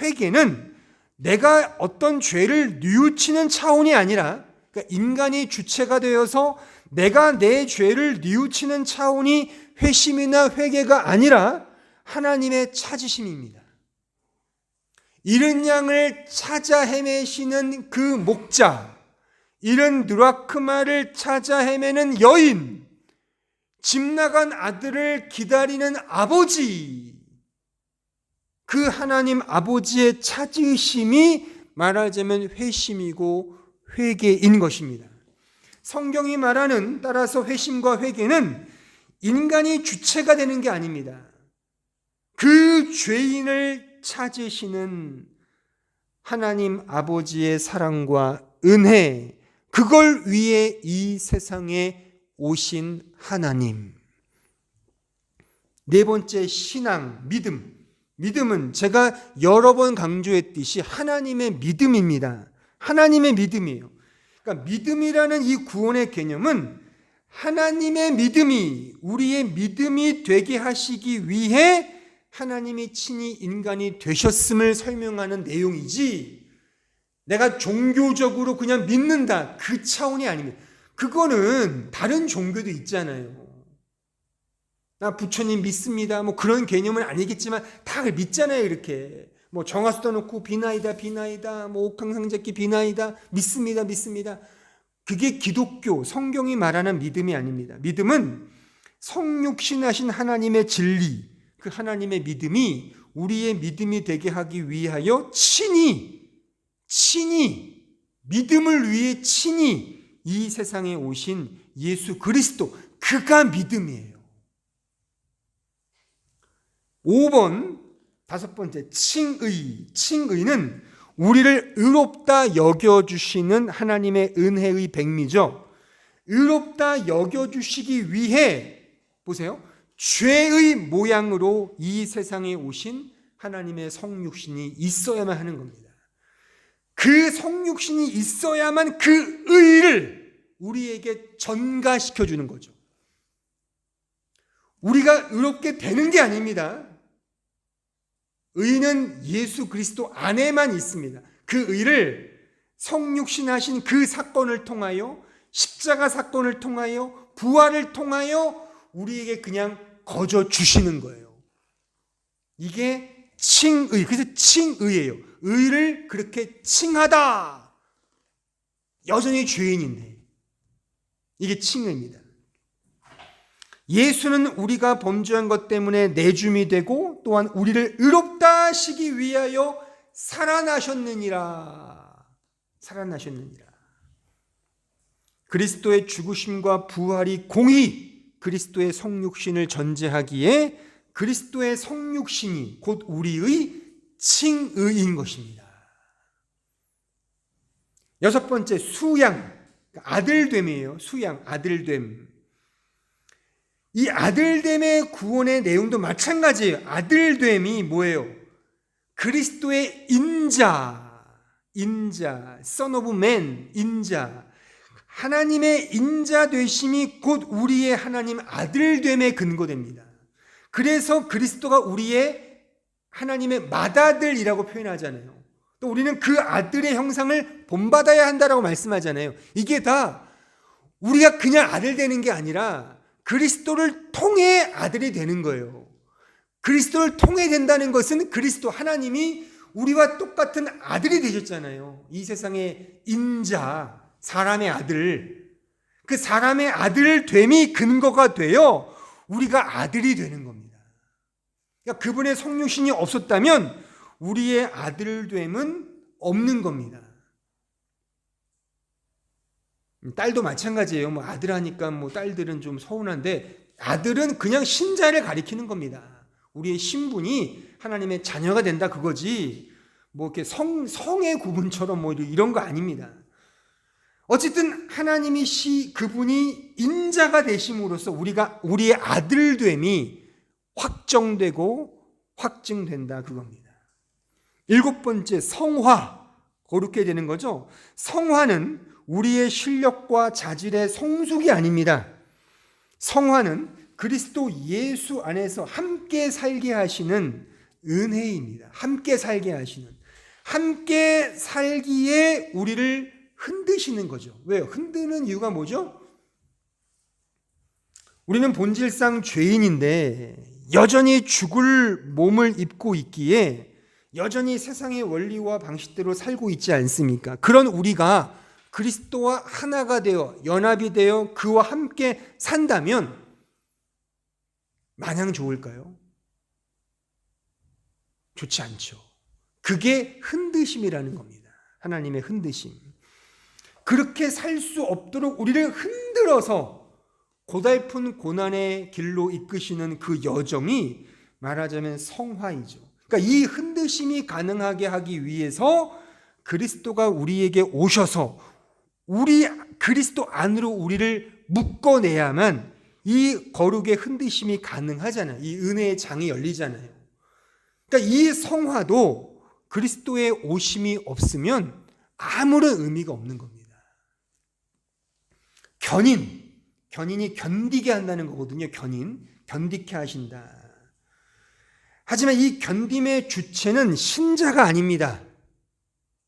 회개는 내가 어떤 죄를 뉘우치는 차원이 아니라 그러니까 인간이 주체가 되어서 내가 내 죄를 뉘우치는 차원이 회심이나 회개가 아니라 하나님의 찾으심입니다. 잃은 양을 찾아 헤매시는 그 목자, 잃은 드라크마를 찾아 헤매는 여인, 집 나간 아들을 기다리는 아버지, 그 하나님 아버지의 찾으심이 말하자면 회심이고 회개인 것입니다. 성경이 말하는 따라서 회심과 회개는 인간이 주체가 되는 게 아닙니다. 그 죄인을 찾으시는 하나님 아버지의 사랑과 은혜, 그걸 위해 이 세상에 오신 하나님. 네 번째, 신앙, 믿음. 믿음은 제가 여러 번 강조했듯이 하나님의 믿음입니다. 하나님의 믿음이에요. 그러니까 믿음이라는 이 구원의 개념은 하나님의 믿음이 우리의 믿음이 되게 하시기 위해 하나님이 친히 인간이 되셨음을 설명하는 내용이지, 내가 종교적으로 그냥 믿는다, 그 차원이 아닙니다. 그거는 다른 종교도 있잖아요. 나 부처님 믿습니다, 뭐 그런 개념은 아니겠지만 다 믿잖아요. 이렇게 뭐 정화수도 놓고 비나이다, 뭐 옥황상제끼 비나이다, 믿습니다. 그게 기독교 성경이 말하는 믿음이 아닙니다. 믿음은 성육신하신 하나님의 진리, 그 하나님의 믿음이 우리의 믿음이 되게 하기 위하여 친히 믿음을 위해 친히 이 세상에 오신 예수 그리스도, 그가 믿음이에요. 5번, 다섯 번째, 칭의. 칭의는 우리를 의롭다 여겨주시는 하나님의 은혜의 백미죠. 의롭다 여겨주시기 위해, 보세요, 죄의 모양으로 이 세상에 오신 하나님의 성육신이 있어야만 하는 겁니다. 그 성육신이 있어야만 그 의를 우리에게 전가시켜 주는 거죠. 우리가 의롭게 되는 게 아닙니다. 의는 예수 그리스도 안에만 있습니다. 그 의를 성육신하신 그 사건을 통하여, 십자가 사건을 통하여, 부활을 통하여 우리에게 그냥 거저 주시는 거예요. 이게 칭의, 그래서 칭의예요. 의를 그렇게 칭하다, 여전히 죄인인데, 이게 칭의입니다. 예수는 우리가 범죄한 것 때문에 내줌이 되고 또한 우리를 의롭다 하시기 위하여 살아나셨느니라. 그리스도의 죽으심과 부활이 공히 그리스도의 성육신을 전제하기에 그리스도의 성육신이 곧 우리의 칭의인 것입니다. 여섯 번째, 수양, 아들됨이에요. 수양, 아들됨. 이 아들됨의 구원의 내용도 마찬가지예요. 아들됨이 뭐예요? 그리스도의 인자, son of man, 인자. 하나님의 인자 되심이 곧 우리의 하나님 아들됨에 근거됩니다. 그래서 그리스도가 우리의 하나님의 맏아들이라고 표현하잖아요. 또 우리는 그 아들의 형상을 본받아야 한다라고 말씀하잖아요. 이게 다 우리가 그냥 아들 되는 게 아니라 그리스도를 통해 아들이 되는 거예요. 그리스도를 통해 된다는 것은 그리스도 하나님이 우리와 똑같은 아들이 되셨잖아요. 이 세상의 인자, 사람의 아들, 그 사람의 아들 됨이 근거가 되어 우리가 아들이 되는 겁니다. 그러니까 그분의 성육신이 없었다면 우리의 아들됨은 없는 겁니다. 딸도 마찬가지예요. 뭐 아들 하니까 뭐 딸들은 좀 서운한데, 아들은 그냥 신자를 가리키는 겁니다. 우리의 신분이 하나님의 자녀가 된다, 그거지. 뭐 이렇게 성의 구분처럼 뭐 이런 거 아닙니다. 어쨌든 하나님이 그분이 인자가 되심으로써 우리의 아들됨이 확정되고 확증된다, 그겁니다. 일곱 번째, 성화. 거룩해 되는 거죠. 성화는 우리의 실력과 자질의 성숙이 아닙니다. 성화는 그리스도 예수 안에서 함께 살게 하시는 은혜입니다. 함께 살게 하시는, 함께 살기에 우리를 흔드시는 거죠. 왜요? 흔드는 이유가 뭐죠? 우리는 본질상 죄인인데 여전히 죽을 몸을 입고 있기에 여전히 세상의 원리와 방식대로 살고 있지 않습니까? 그런 우리가 그리스도와 하나가 되어 연합이 되어 그와 함께 산다면 마냥 좋을까요? 좋지 않죠. 그게 흔드심이라는 겁니다. 하나님의 흔드심. 그렇게 살 수 없도록 우리를 흔들어서 고달픈 고난의 길로 이끄시는 그 여정이 말하자면 성화이죠. 그러니까 이 흔드심이 가능하게 하기 위해서 그리스도가 우리에게 오셔서 우리 그리스도 안으로 우리를 묶어내야만 이 거룩의 흔드심이 가능하잖아요. 이 은혜의 장이 열리잖아요. 그러니까 이 성화도 그리스도의 오심이 없으면 아무런 의미가 없는 겁니다. 견인이 견디게 한다는 거거든요. 견디게 하신다. 하지만 이 견딤의 주체는 신자가 아닙니다.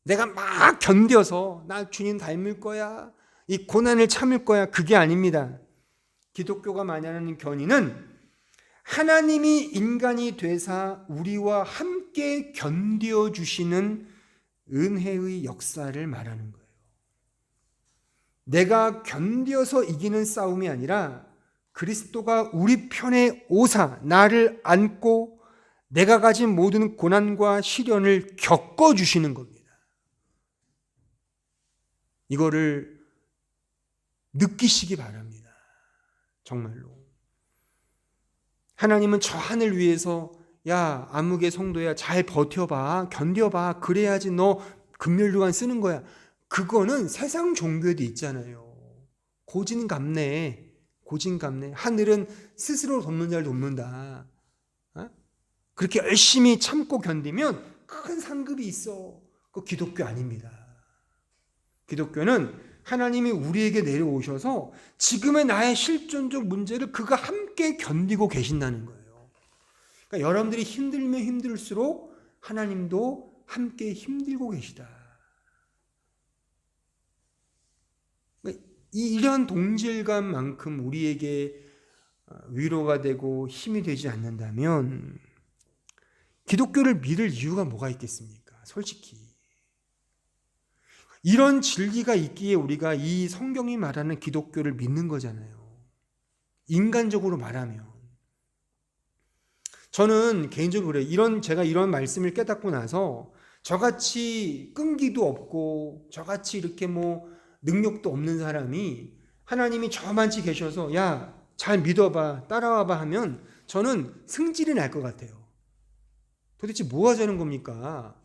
내가 막 견뎌서 나 주님 닮을 거야, 이 고난을 참을 거야, 그게 아닙니다. 기독교가 말하는 견인은 하나님이 인간이 되사 우리와 함께 견뎌주시는 은혜의 역사를 말하는 거예요. 내가 견뎌서 이기는 싸움이 아니라 그리스도가 우리 편에 오사 나를 안고 내가 가진 모든 고난과 시련을 겪어주시는 겁니다. 이거를 느끼시기 바랍니다. 정말로. 하나님은 저 하늘 위에서 야 암흑의 성도야 잘 버텨봐, 견뎌봐, 그래야지 너 금멸류관 쓰는 거야. 그거는 세상 종교에도 있잖아요. 고진감래. 하늘은 스스로 돕는 자를 돕는다. 그렇게 열심히 참고 견디면 큰 상급이 있어. 그거 기독교 아닙니다. 기독교는 하나님이 우리에게 내려오셔서 지금의 나의 실존적 문제를 그가 함께 견디고 계신다는 거예요. 그러니까 여러분들이 힘들면 힘들수록 하나님도 함께 힘들고 계시다. 그러니까 이런 동질감만큼 우리에게 위로가 되고 힘이 되지 않는다면 기독교를 믿을 이유가 뭐가 있겠습니까? 솔직히. 이런 진리가 있기에 우리가 이 성경이 말하는 기독교를 믿는 거잖아요. 인간적으로 말하면. 저는 개인적으로 그래요. 제가 이런 말씀을 깨닫고 나서 저같이 끈기도 없고 저같이 이렇게 능력도 없는 사람이 하나님이 저만치 계셔서 야, 잘 믿어봐, 따라와봐 하면 저는 승질이 날 것 같아요. 도대체 뭐 하자는 겁니까?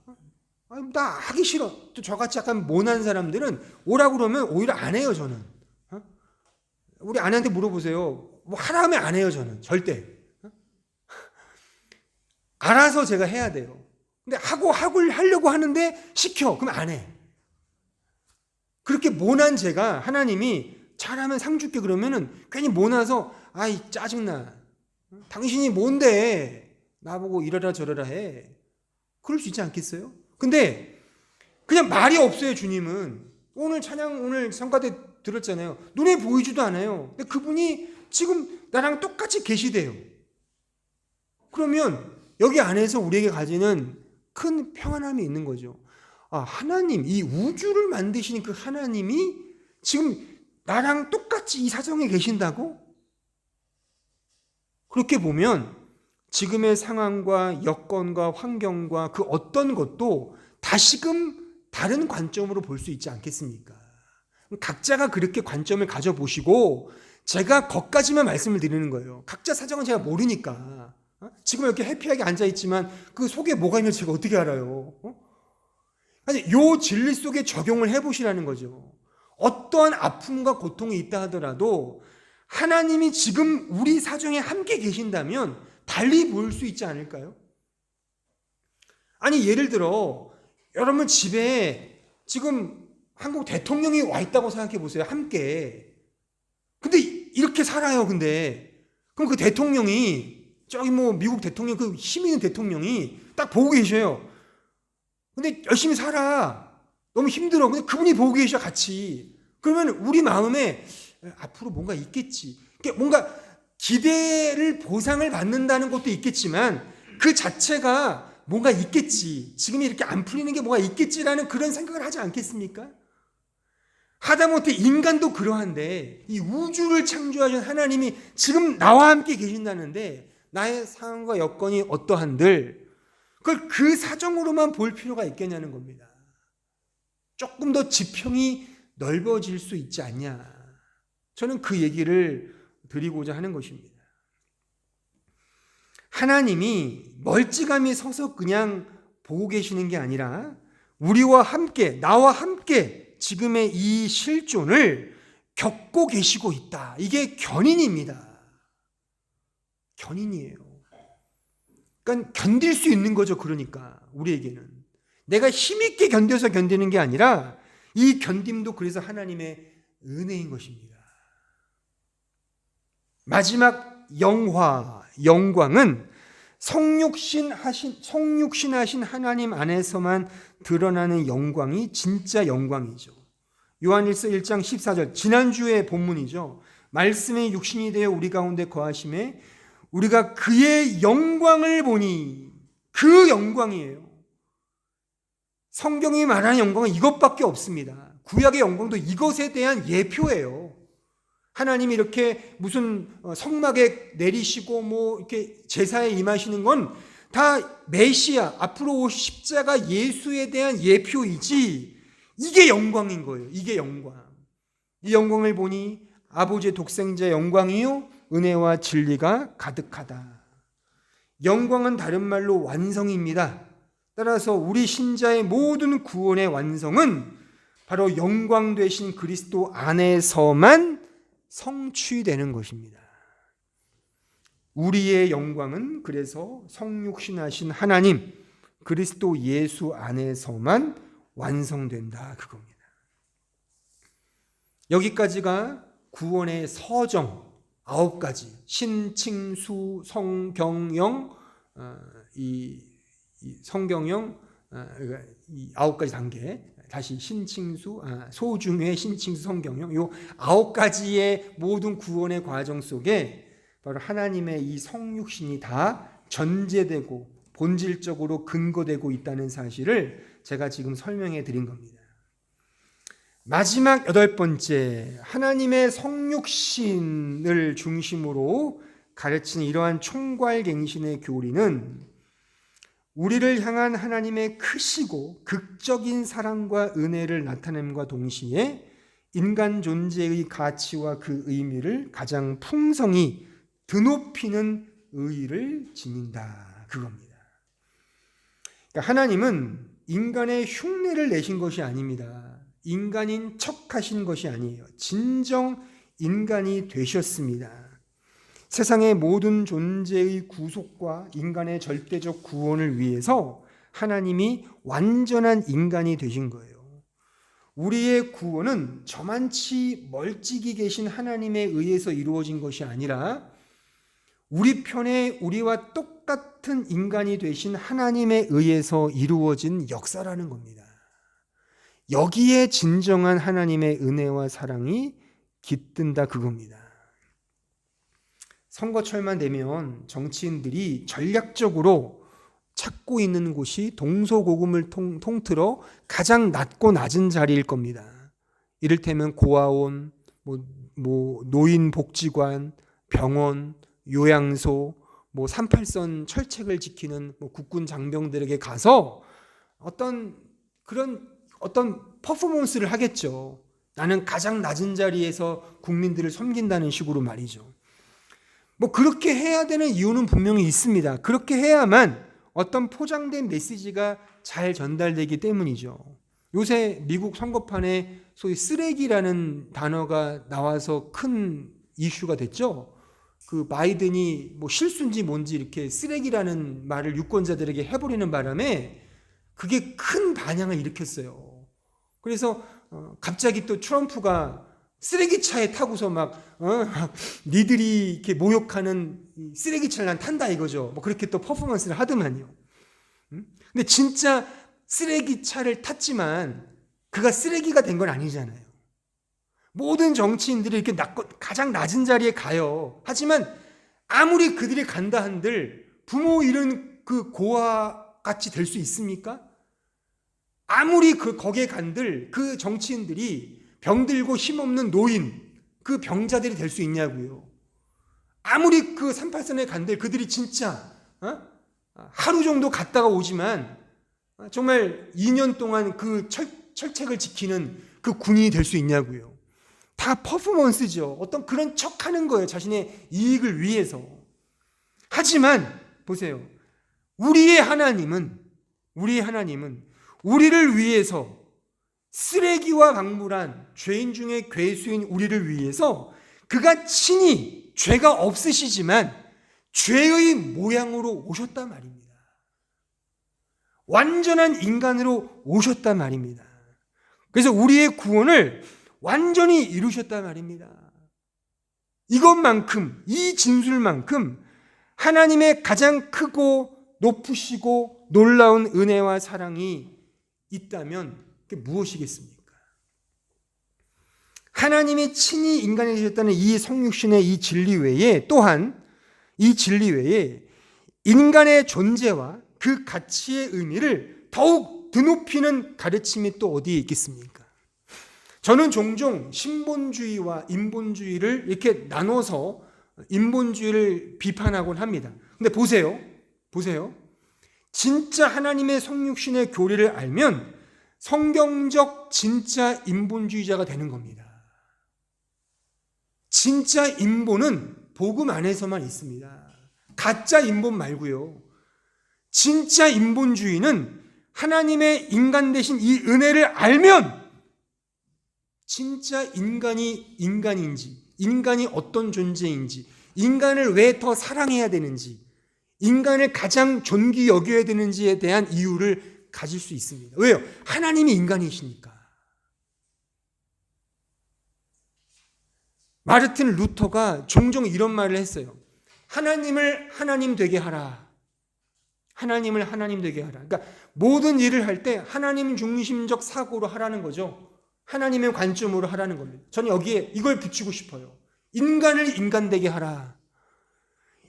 나 하기 싫어. 또 저같이 약간 모난 사람들은 오라고 그러면 오히려 안 해요, 저는. 우리 아내한테 물어보세요. 뭐 하라 하면 안 해요, 저는. 절대. 알아서 제가 해야 돼요. 근데 하려고 하는데 시켜. 그럼 안 해. 그렇게 모난 제가 하나님이 잘하면 상 줄게 그러면은 괜히 모나서 아이 짜증나. 당신이 뭔데 나보고 이러라 저러라 해. 그럴 수 있지 않겠어요? 근데 그냥 말이 없어요. 주님은 오늘 성가대 들었잖아요. 눈에 보이지도 않아요. 근데 그분이 지금 나랑 똑같이 계시대요. 그러면 여기 안에서 우리에게 가지는 큰 평안함이 있는 거죠. 하나님, 이 우주를 만드신 그 하나님이 지금 나랑 똑같이 이 사정에 계신다고? 그렇게 보면 지금의 상황과 여건과 환경과 그 어떤 것도 다시금 다른 관점으로 볼 수 있지 않겠습니까? 각자가 그렇게 관점을 가져보시고 제가 거기까지만 말씀을 드리는 거예요. 각자 사정은 제가 모르니까. 지금 이렇게 해피하게 앉아있지만 그 속에 뭐가 있는지 제가 어떻게 알아요? 이 진리 속에 적용을 해보시라는 거죠. 어떠한 아픔과 고통이 있다 하더라도 하나님이 지금 우리 사정에 함께 계신다면 달리 보일 수 있지 않을까요? 아니 예를 들어 여러분 집에 지금 한국 대통령이 와 있다고 생각해 보세요. 함께. 근데 이렇게 살아요. 근데 그럼 그 대통령이 저기 미국 대통령 그 힘 있는 대통령이 딱 보고 계셔요. 근데 열심히 살아. 너무 힘들어. 근데 그분이 보고 계셔 같이. 그러면 우리 마음에 앞으로 뭔가 있겠지. 뭔가 기대를 보상을 받는다는 것도 있겠지만 그 자체가 뭔가 있겠지. 지금 이렇게 안 풀리는 게 뭐가 있겠지라는 그런 생각을 하지 않겠습니까? 하다못해 인간도 그러한데 이 우주를 창조하신 하나님이 지금 나와 함께 계신다는데 나의 상황과 여건이 어떠한들 그걸 그 사정으로만 볼 필요가 있겠냐는 겁니다. 조금 더 지평이 넓어질 수 있지 않냐. 저는 그 얘기를 드리고자 하는 것입니다. 하나님이 멀찌감히 서서 그냥 보고 계시는 게 아니라 우리와 함께, 나와 함께 지금의 이 실존을 겪고 계시고 있다. 이게 견인입니다. 견인이에요. 그러니까 견딜 수 있는 거죠. 그러니까 우리에게는. 내가 힘있게 견뎌서 견디는 게 아니라 이 견딤도 그래서 하나님의 은혜인 것입니다. 마지막 영광은 성육신하신 하나님 안에서만 드러나는 영광이 진짜 영광이죠. 요한일서 1장 14절 지난주의 본문이죠. 말씀의 육신이 되어 우리 가운데 거하심에 우리가 그의 영광을 보니 그 영광이에요. 성경이 말하는 영광은 이것밖에 없습니다. 구약의 영광도 이것에 대한 예표예요. 하나님이 이렇게 무슨 성막에 내리시고 이렇게 제사에 임하시는 건 다 메시아, 앞으로 오실 십자가 예수에 대한 예표이지 이게 영광인 거예요. 이게 영광. 이 영광을 보니 아버지의 독생자의 영광이요 은혜와 진리가 가득하다. 영광은 다른 말로 완성입니다. 따라서 우리 신자의 모든 구원의 완성은 바로 영광 되신 그리스도 안에서만 성취되는 것입니다. 우리의 영광은 그래서 성육신하신 하나님 그리스도 예수 안에서만 완성된다 그겁니다. 여기까지가 구원의 서정 9가지 신칭수 성경영 이 성경영 이 9가지 단계 다시 신칭수 소중회 신칭수 성경영 요 9가지의 모든 구원의 과정 속에 바로 하나님의 이 성육신이 다 전제되고 본질적으로 근거되고 있다는 사실을 제가 지금 설명해 드린 겁니다. 마지막 8번째 하나님의 성육신을 중심으로 가르치는 이러한 총괄갱신의 교리는 우리를 향한 하나님의 크시고 극적인 사랑과 은혜를 나타냄과 동시에 인간 존재의 가치와 그 의미를 가장 풍성히 드높이는 의의를 지닌다 그겁니다. 그러니까 하나님은 인간의 흉내를 내신 것이 아닙니다. 인간인 척하신 것이 아니에요. 진정 인간이 되셨습니다. 세상의 모든 존재의 구속과 인간의 절대적 구원을 위해서 하나님이 완전한 인간이 되신 거예요. 우리의 구원은 저만치 멀찍이 계신 하나님에 의해서 이루어진 것이 아니라 우리 편에 우리와 똑같은 인간이 되신 하나님에 의해서 이루어진 역사라는 겁니다. 여기에 진정한 하나님의 은혜와 사랑이 깃든다 그겁니다. 선거철만 되면 정치인들이 전략적으로 찾고 있는 곳이 동서고금을 통틀어 가장 낮고 낮은 자리일 겁니다. 이를테면 고아원, 노인복지관, 병원, 요양소, 38선 철책을 지키는 국군 장병들에게 가서 어떤 퍼포먼스를 하겠죠. 나는 가장 낮은 자리에서 국민들을 섬긴다는 식으로 말이죠. 그렇게 해야 되는 이유는 분명히 있습니다. 그렇게 해야만 어떤 포장된 메시지가 잘 전달되기 때문이죠. 요새 미국 선거판에 소위 쓰레기라는 단어가 나와서 큰 이슈가 됐죠. 그 바이든이 실수인지 뭔지 이렇게 쓰레기라는 말을 유권자들에게 해버리는 바람에 그게 큰 반향을 일으켰어요. 그래서 갑자기 또 트럼프가 쓰레기차에 타고서 니들이 이렇게 모욕하는 쓰레기차를 난 탄다 이거죠. 그렇게 또 퍼포먼스를 하더만요. 근데 진짜 쓰레기차를 탔지만 그가 쓰레기가 된 건 아니잖아요. 모든 정치인들이 이렇게 가장 낮은 자리에 가요. 하지만 아무리 그들이 간다 한들 부모 잃은 그 고아 같이 될 수 있습니까? 아무리 거기에 간들 그 정치인들이 병들고 힘없는 노인, 그 병자들이 될 수 있냐고요. 아무리 그 38선에 간들 그들이 진짜 하루 정도 갔다가 오지만 정말 2년 동안 그 철책을 지키는 그 군인이 될 수 있냐고요. 다 퍼포먼스죠. 어떤 그런 척하는 거예요. 자신의 이익을 위해서. 하지만 보세요. 우리의 하나님은 우리를 위해서 쓰레기와 박물한 죄인 중에 괴수인 우리를 위해서 그가 친히 죄가 없으시지만 죄의 모양으로 오셨단 말입니다. 완전한 인간으로 오셨단 말입니다. 그래서 우리의 구원을 완전히 이루셨단 말입니다. 이것만큼, 이 진술만큼 하나님의 가장 크고 높으시고 놀라운 은혜와 사랑이 있다면 그게 무엇이겠습니까? 하나님이 친히 인간이 되셨다는 이 성육신의 이 진리 외에 또한 이 진리 외에 인간의 존재와 그 가치의 의미를 더욱 드높이는 가르침이 또 어디에 있겠습니까? 저는 종종 신본주의와 인본주의를 이렇게 나눠서 인본주의를 비판하곤 합니다. 근데 보세요. 진짜 하나님의 성육신의 교리를 알면 성경적 진짜 인본주의자가 되는 겁니다. 진짜 인본은 복음 안에서만 있습니다. 가짜 인본 말고요. 진짜 인본주의는 하나님의 인간 되신 이 은혜를 알면 진짜 인간이 인간인지, 인간이 어떤 존재인지, 인간을 왜 더 사랑해야 되는지, 인간을 가장 존귀 여겨야 되는지에 대한 이유를 가질 수 있습니다. 왜요? 하나님이 인간이시니까. 마르틴 루터가 종종 이런 말을 했어요. 하나님을 하나님 되게 하라. 하나님을 하나님 되게 하라. 그러니까 모든 일을 할 때 하나님 중심적 사고로 하라는 거죠. 하나님의 관점으로 하라는 겁니다. 저는 여기에 이걸 붙이고 싶어요. 인간을 인간되게 하라.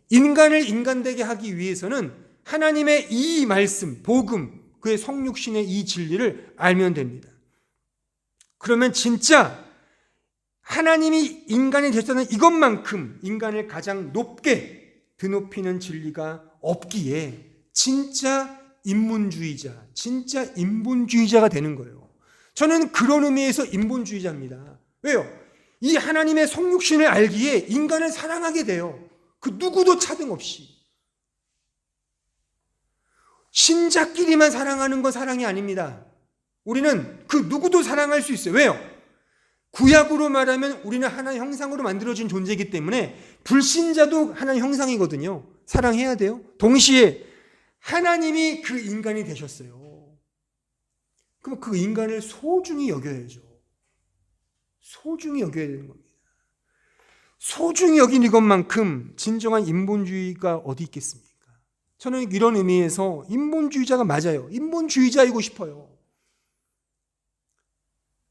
인간을 인간되게 하기 위해서는 하나님의 이 말씀, 복음, 그의 성육신의 이 진리를 알면 됩니다. 그러면 진짜 하나님이 인간이 되셨다는 이것만큼 인간을 가장 높게 드높이는 진리가 없기에 진짜 인문주의자, 진짜 인본주의자가 되는 거예요. 저는 그런 의미에서 인본주의자입니다. 왜요? 이 하나님의 성육신을 알기에 인간을 사랑하게 돼요. 그 누구도 차등 없이. 신자끼리만 사랑하는 건 사랑이 아닙니다. 우리는 그 누구도 사랑할 수 있어요. 왜요? 구약으로 말하면 우리는 하나의 형상으로 만들어진 존재이기 때문에 불신자도 하나의 형상이거든요. 사랑해야 돼요. 동시에 하나님이 그 인간이 되셨어요. 그럼 그 인간을 소중히 여겨야죠. 소중히 여겨야 되는 겁니다. 소중히 여긴 이것만큼 진정한 인본주의가 어디 있겠습니까? 저는 이런 의미에서 인본주의자가 맞아요. 인본주의자이고 싶어요.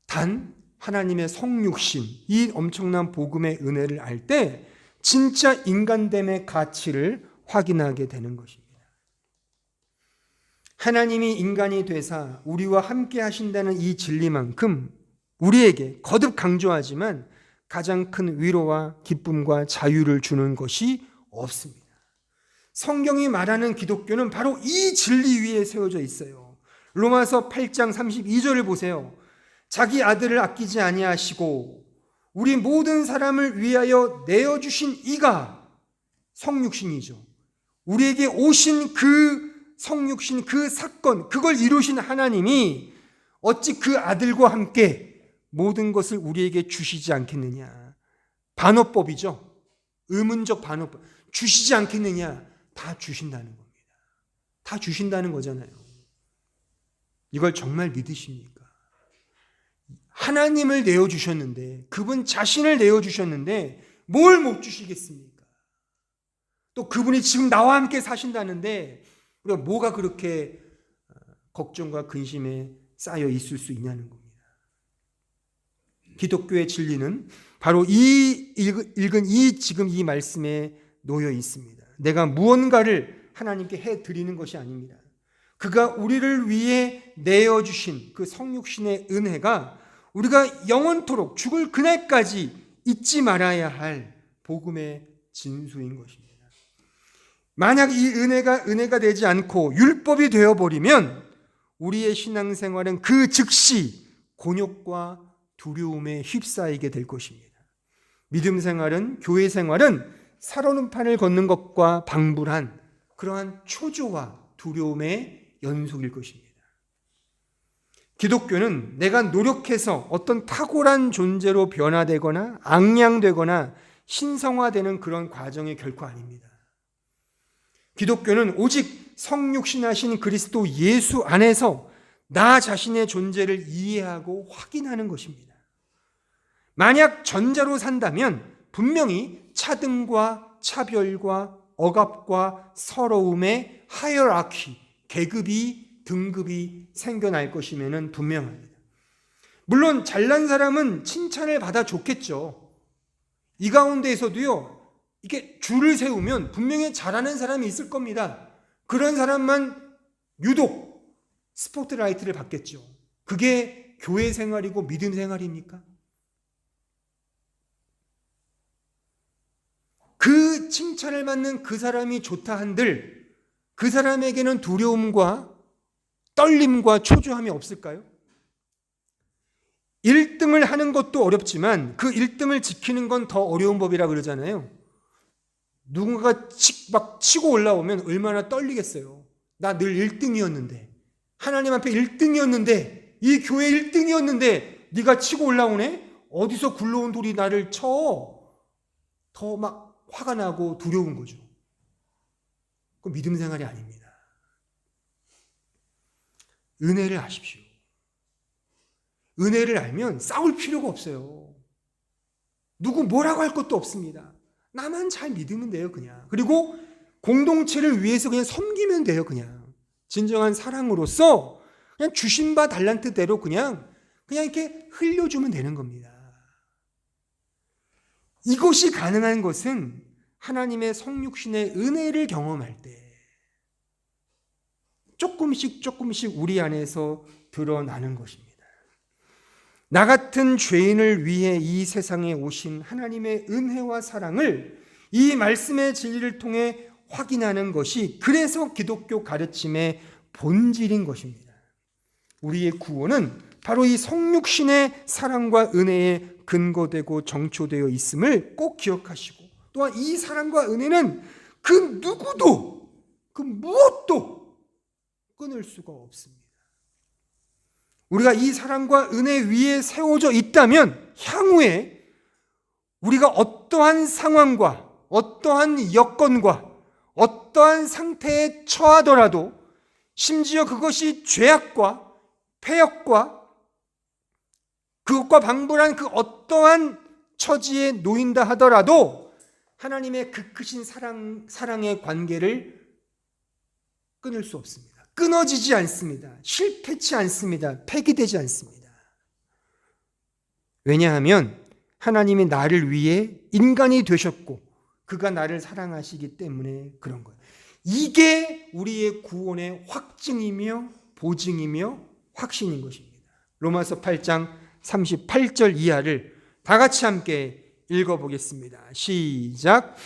단 하나님의 성육신, 이 엄청난 복음의 은혜를 알 때 진짜 인간됨의 가치를 확인하게 되는 것입니다. 하나님이 인간이 되사 우리와 함께 하신다는 이 진리만큼 우리에게 거듭 강조하지만 가장 큰 위로와 기쁨과 자유를 주는 것이 없습니다. 성경이 말하는 기독교는 바로 이 진리 위에 세워져 있어요. 로마서 8장 32절을 보세요. 자기 아들을 아끼지 아니하시고 우리 모든 사람을 위하여 내어주신 이가 성육신이죠. 우리에게 오신 그 성육신, 그 사건, 그걸 이루신 하나님이 어찌 그 아들과 함께 모든 것을 우리에게 주시지 않겠느냐. 반어법이죠. 의문적 반어법. 주시지 않겠느냐. 다 주신다는 겁니다. 다 주신다는 거잖아요. 이걸 정말 믿으십니까? 하나님을 내어주셨는데, 그분 자신을 내어주셨는데 뭘 못 주시겠습니까? 또 그분이 지금 나와 함께 사신다는데 우리가 뭐가 그렇게 걱정과 근심에 쌓여 있을 수 있냐는 겁니다. 기독교의 진리는 바로 이 읽은 지금 이 말씀에 놓여 있습니다. 내가 무언가를 하나님께 해드리는 것이 아닙니다. 그가 우리를 위해 내어주신 그 성육신의 은혜가 우리가 영원토록 죽을 그날까지 잊지 말아야 할 복음의 진수인 것입니다. 만약 이 은혜가 되지 않고 율법이 되어버리면 우리의 신앙생활은 그 즉시 곤욕과 두려움에 휩싸이게 될 것입니다. 믿음 생활은, 교회 생활은 살아오는 판을 걷는 것과 방불한 그러한 초조와 두려움의 연속일 것입니다. 기독교는 내가 노력해서 어떤 탁월한 존재로 변화되거나 앙양되거나 신성화되는 그런 과정이 결코 아닙니다. 기독교는 오직 성육신하신 그리스도 예수 안에서 나 자신의 존재를 이해하고 확인하는 것입니다. 만약 전자로 산다면 분명히 차등과 차별과 억압과 서러움의 하이어라키, 계급이, 등급이 생겨날 것임에는 분명합니다. 물론 잘난 사람은 칭찬을 받아 좋겠죠. 이 가운데에서도요, 이렇게 줄을 세우면 분명히 잘하는 사람이 있을 겁니다. 그런 사람만 유독 스포트라이트를 받겠죠. 그게 교회 생활이고 믿음 생활입니까? 그 칭찬을 받는 그 사람이 좋다 한들 그 사람에게는 두려움과 떨림과 초조함이 없을까요? 1등을 하는 것도 어렵지만 그 1등을 지키는 건 더 어려운 법이라 그러잖아요. 누군가가 막 치고 올라오면 얼마나 떨리겠어요. 나 늘 1등이었는데, 하나님 앞에 1등이었는데, 이 교회 1등이었는데 네가 치고 올라오네? 어디서 굴러온 돌이 나를 쳐? 더 막 화가 나고 두려운 거죠. 그건 믿음 생활이 아닙니다. 은혜를 아십시오. 은혜를 알면 싸울 필요가 없어요. 누구 뭐라고 할 것도 없습니다. 나만 잘 믿으면 돼요, 그냥. 그리고 공동체를 위해서 그냥 섬기면 돼요, 그냥. 진정한 사랑으로서 그냥 주신 바 달란트대로 그냥 이렇게 흘려주면 되는 겁니다. 이것이 가능한 것은 하나님의 성육신의 은혜를 경험할 때 조금씩 우리 안에서 드러나는 것입니다. 나 같은 죄인을 위해 이 세상에 오신 하나님의 은혜와 사랑을 이 말씀의 진리를 통해 확인하는 것이 그래서 기독교 가르침의 본질인 것입니다. 우리의 구원은 바로 이 성육신의 사랑과 은혜에 근거되고 정초되어 있음을 꼭 기억하시고, 또한 이 사랑과 은혜는 그 누구도, 그 무엇도 끊을 수가 없습니다. 우리가 이 사랑과 은혜 위에 세워져 있다면 향후에 우리가 어떠한 상황과 어떠한 여건과 어떠한 상태에 처하더라도, 심지어 그것이 죄악과 패역과 그것과 방불한 그 어떠한 처지에 놓인다 하더라도 하나님의 그 크신 사랑의 관계를 끊을 수 없습니다. 끊어지지 않습니다. 실패치 않습니다. 폐기되지 않습니다. 왜냐하면 하나님이 나를 위해 인간이 되셨고 그가 나를 사랑하시기 때문에 그런 거예요. 이게 우리의 구원의 확증이며 보증이며 확신인 것입니다. 로마서 8장 38절 이하를 다 같이 함께 읽어보겠습니다. 시작.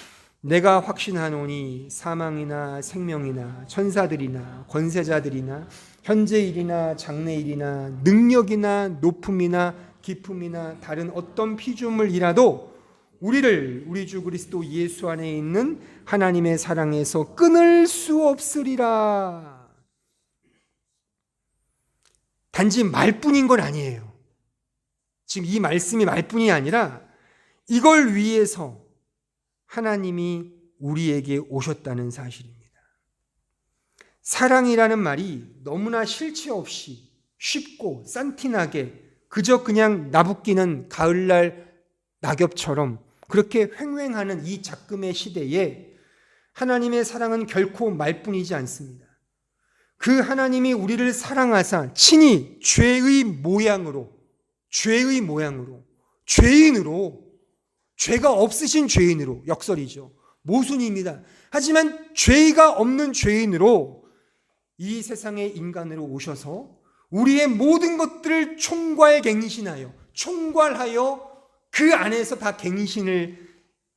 내가 확신하노니 사망이나 생명이나 천사들이나 권세자들이나 현재일이나 장래일이나 능력이나 높음이나 깊음이나 다른 어떤 피조물이라도 우리를 우리 주 그리스도 예수 안에 있는 하나님의 사랑에서 끊을 수 없으리라. 단지 말뿐인 건 아니에요. 지금 이 말씀이 말뿐이 아니라 이걸 위해서 하나님이 우리에게 오셨다는 사실입니다. 사랑이라는 말이 너무나 실체 없이 쉽고 산티나게 그저 그냥 나부끼는 가을날 낙엽처럼 그렇게 횡횡하는 이 작금의 시대에 하나님의 사랑은 결코 말뿐이지 않습니다. 그 하나님이 우리를 사랑하사 친히 죄의 모양으로 죄인으로, 죄가 없으신 죄인으로, 역설이죠. 모순입니다. 하지만 죄가 없는 죄인으로 이 세상의 인간으로 오셔서 우리의 모든 것들을 총괄하여 그 안에서 다 갱신을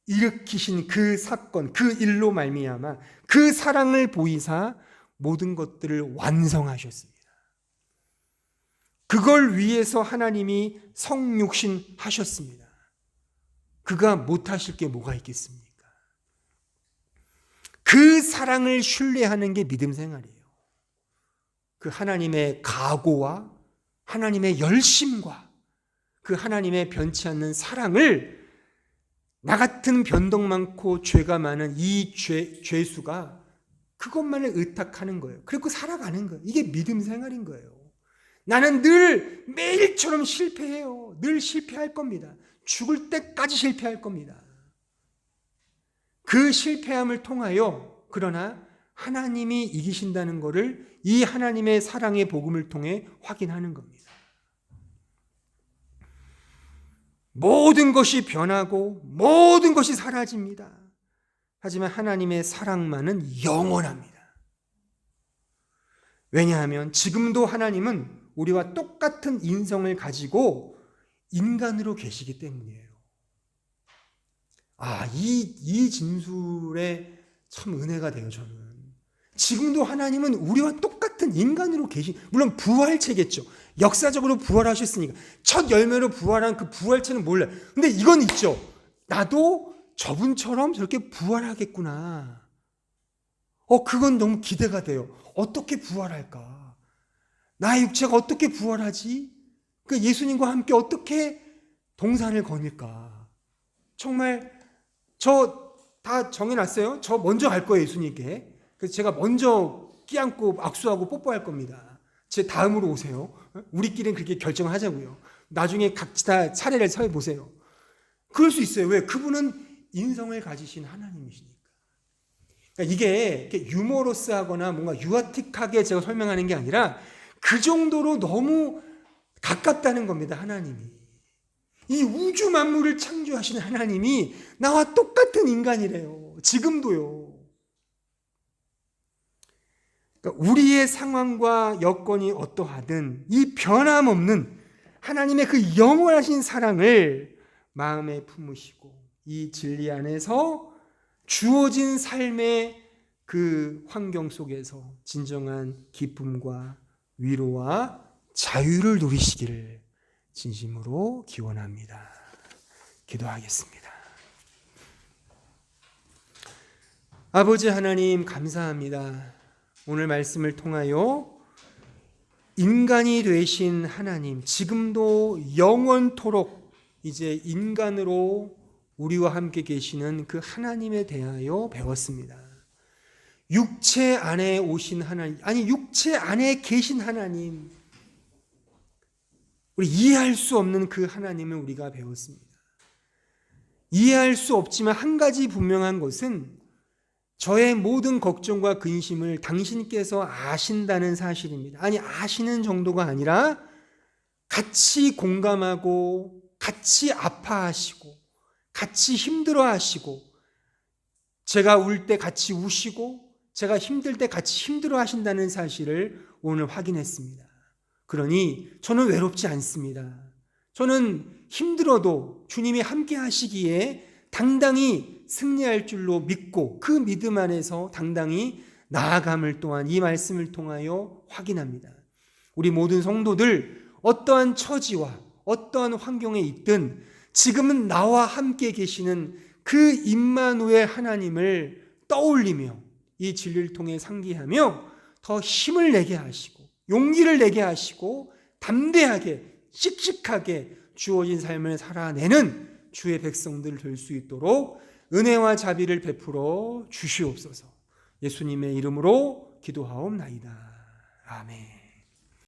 일으키신 그 사건, 그 일로 말미암아 그 사랑을 보이사 모든 것들을 완성하셨습니다. 그걸 위해서 하나님이 성육신 하셨습니다. 그가 못하실 게 뭐가 있겠습니까? 그 사랑을 신뢰하는 게 믿음 생활이에요. 그 하나님의 각오와 하나님의 열심과 그 하나님의 변치 않는 사랑을 나 같은 변덕 많고 죄가 많은 이 죄수가 그것만을 의탁하는 거예요. 그리고 살아가는 거예요. 이게 믿음 생활인 거예요. 나는 늘 매일처럼 실패해요. 늘 실패할 겁니다. 죽을 때까지 실패할 겁니다. 그 실패함을 통하여 그러나 하나님이 이기신다는 것을 이 하나님의 사랑의 복음을 통해 확인하는 겁니다. 모든 것이 변하고 모든 것이 사라집니다. 하지만 하나님의 사랑만은 영원합니다. 왜냐하면 지금도 하나님은 우리와 똑같은 인성을 가지고 인간으로 계시기 때문이에요. 이 진술에 참 은혜가 돼요, 저는. 지금도 하나님은 우리와 똑같은 인간으로 물론 부활체겠죠. 역사적으로 부활하셨으니까. 첫 열매로 부활한 그 부활체는 몰라요. 근데 이건 있죠. 나도 저분처럼 저렇게 부활하겠구나. 그건 너무 기대가 돼요. 어떻게 부활할까? 나의 육체가 어떻게 부활하지? 그 예수님과 함께 어떻게 동산을 거닐까? 정말 저 다 정해놨어요. 저 먼저 갈 거예요, 예수님께. 그래서 제가 먼저 끼안고 악수하고 뽀뽀할 겁니다. 제 다음으로 오세요. 우리끼리는 그렇게 결정을 하자고요. 나중에 각자 차례를 서 보세요. 그럴 수 있어요. 왜? 그분은 인성을 가지신 하나님이시니까. 그러니까 이게 유머러스하거나 뭔가 유아틱하게 제가 설명하는 게 아니라 그 정도로 너무 가깝다는 겁니다. 하나님이. 이 우주 만물을 창조하신 하나님이 나와 똑같은 인간이래요. 지금도요. 그러니까 우리의 상황과 여건이 어떠하든 이 변함없는 하나님의 그 영원하신 사랑을 마음에 품으시고 이 진리 안에서 주어진 삶의 그 환경 속에서 진정한 기쁨과 위로와 자유를 누리시기를 진심으로 기원합니다. 기도하겠습니다. 아버지 하나님 감사합니다. 오늘 말씀을 통하여 인간이 되신 하나님, 지금도 영원토록 이제 인간으로 우리와 함께 계시는 그 하나님에 대하여 배웠습니다. 육체 안에 오신 하나님, 육체 안에 계신 하나님, 우리 이해할 수 없는 그 하나님을 우리가 배웠습니다. 이해할 수 없지만 한 가지 분명한 것은 저의 모든 걱정과 근심을 당신께서 아신다는 사실입니다. 아시는 정도가 아니라 같이 공감하고 같이 아파하시고 같이 힘들어하시고 제가 울 때 같이 우시고 제가 힘들 때 같이 힘들어하신다는 사실을 오늘 확인했습니다. 그러니 저는 외롭지 않습니다. 저는 힘들어도 주님이 함께 하시기에 당당히 승리할 줄로 믿고 그 믿음 안에서 당당히 나아감을 또한 이 말씀을 통하여 확인합니다. 우리 모든 성도들 어떠한 처지와 어떠한 환경에 있든 지금은 나와 함께 계시는 그 임마누엘 하나님을 떠올리며 이 진리를 통해 상기하며 더 힘을 내게 하시고 용기를 내게 하시고 담대하게 씩씩하게 주어진 삶을 살아내는 주의 백성들 될 수 있도록 은혜와 자비를 베풀어 주시옵소서. 예수님의 이름으로 기도하옵나이다. 아멘.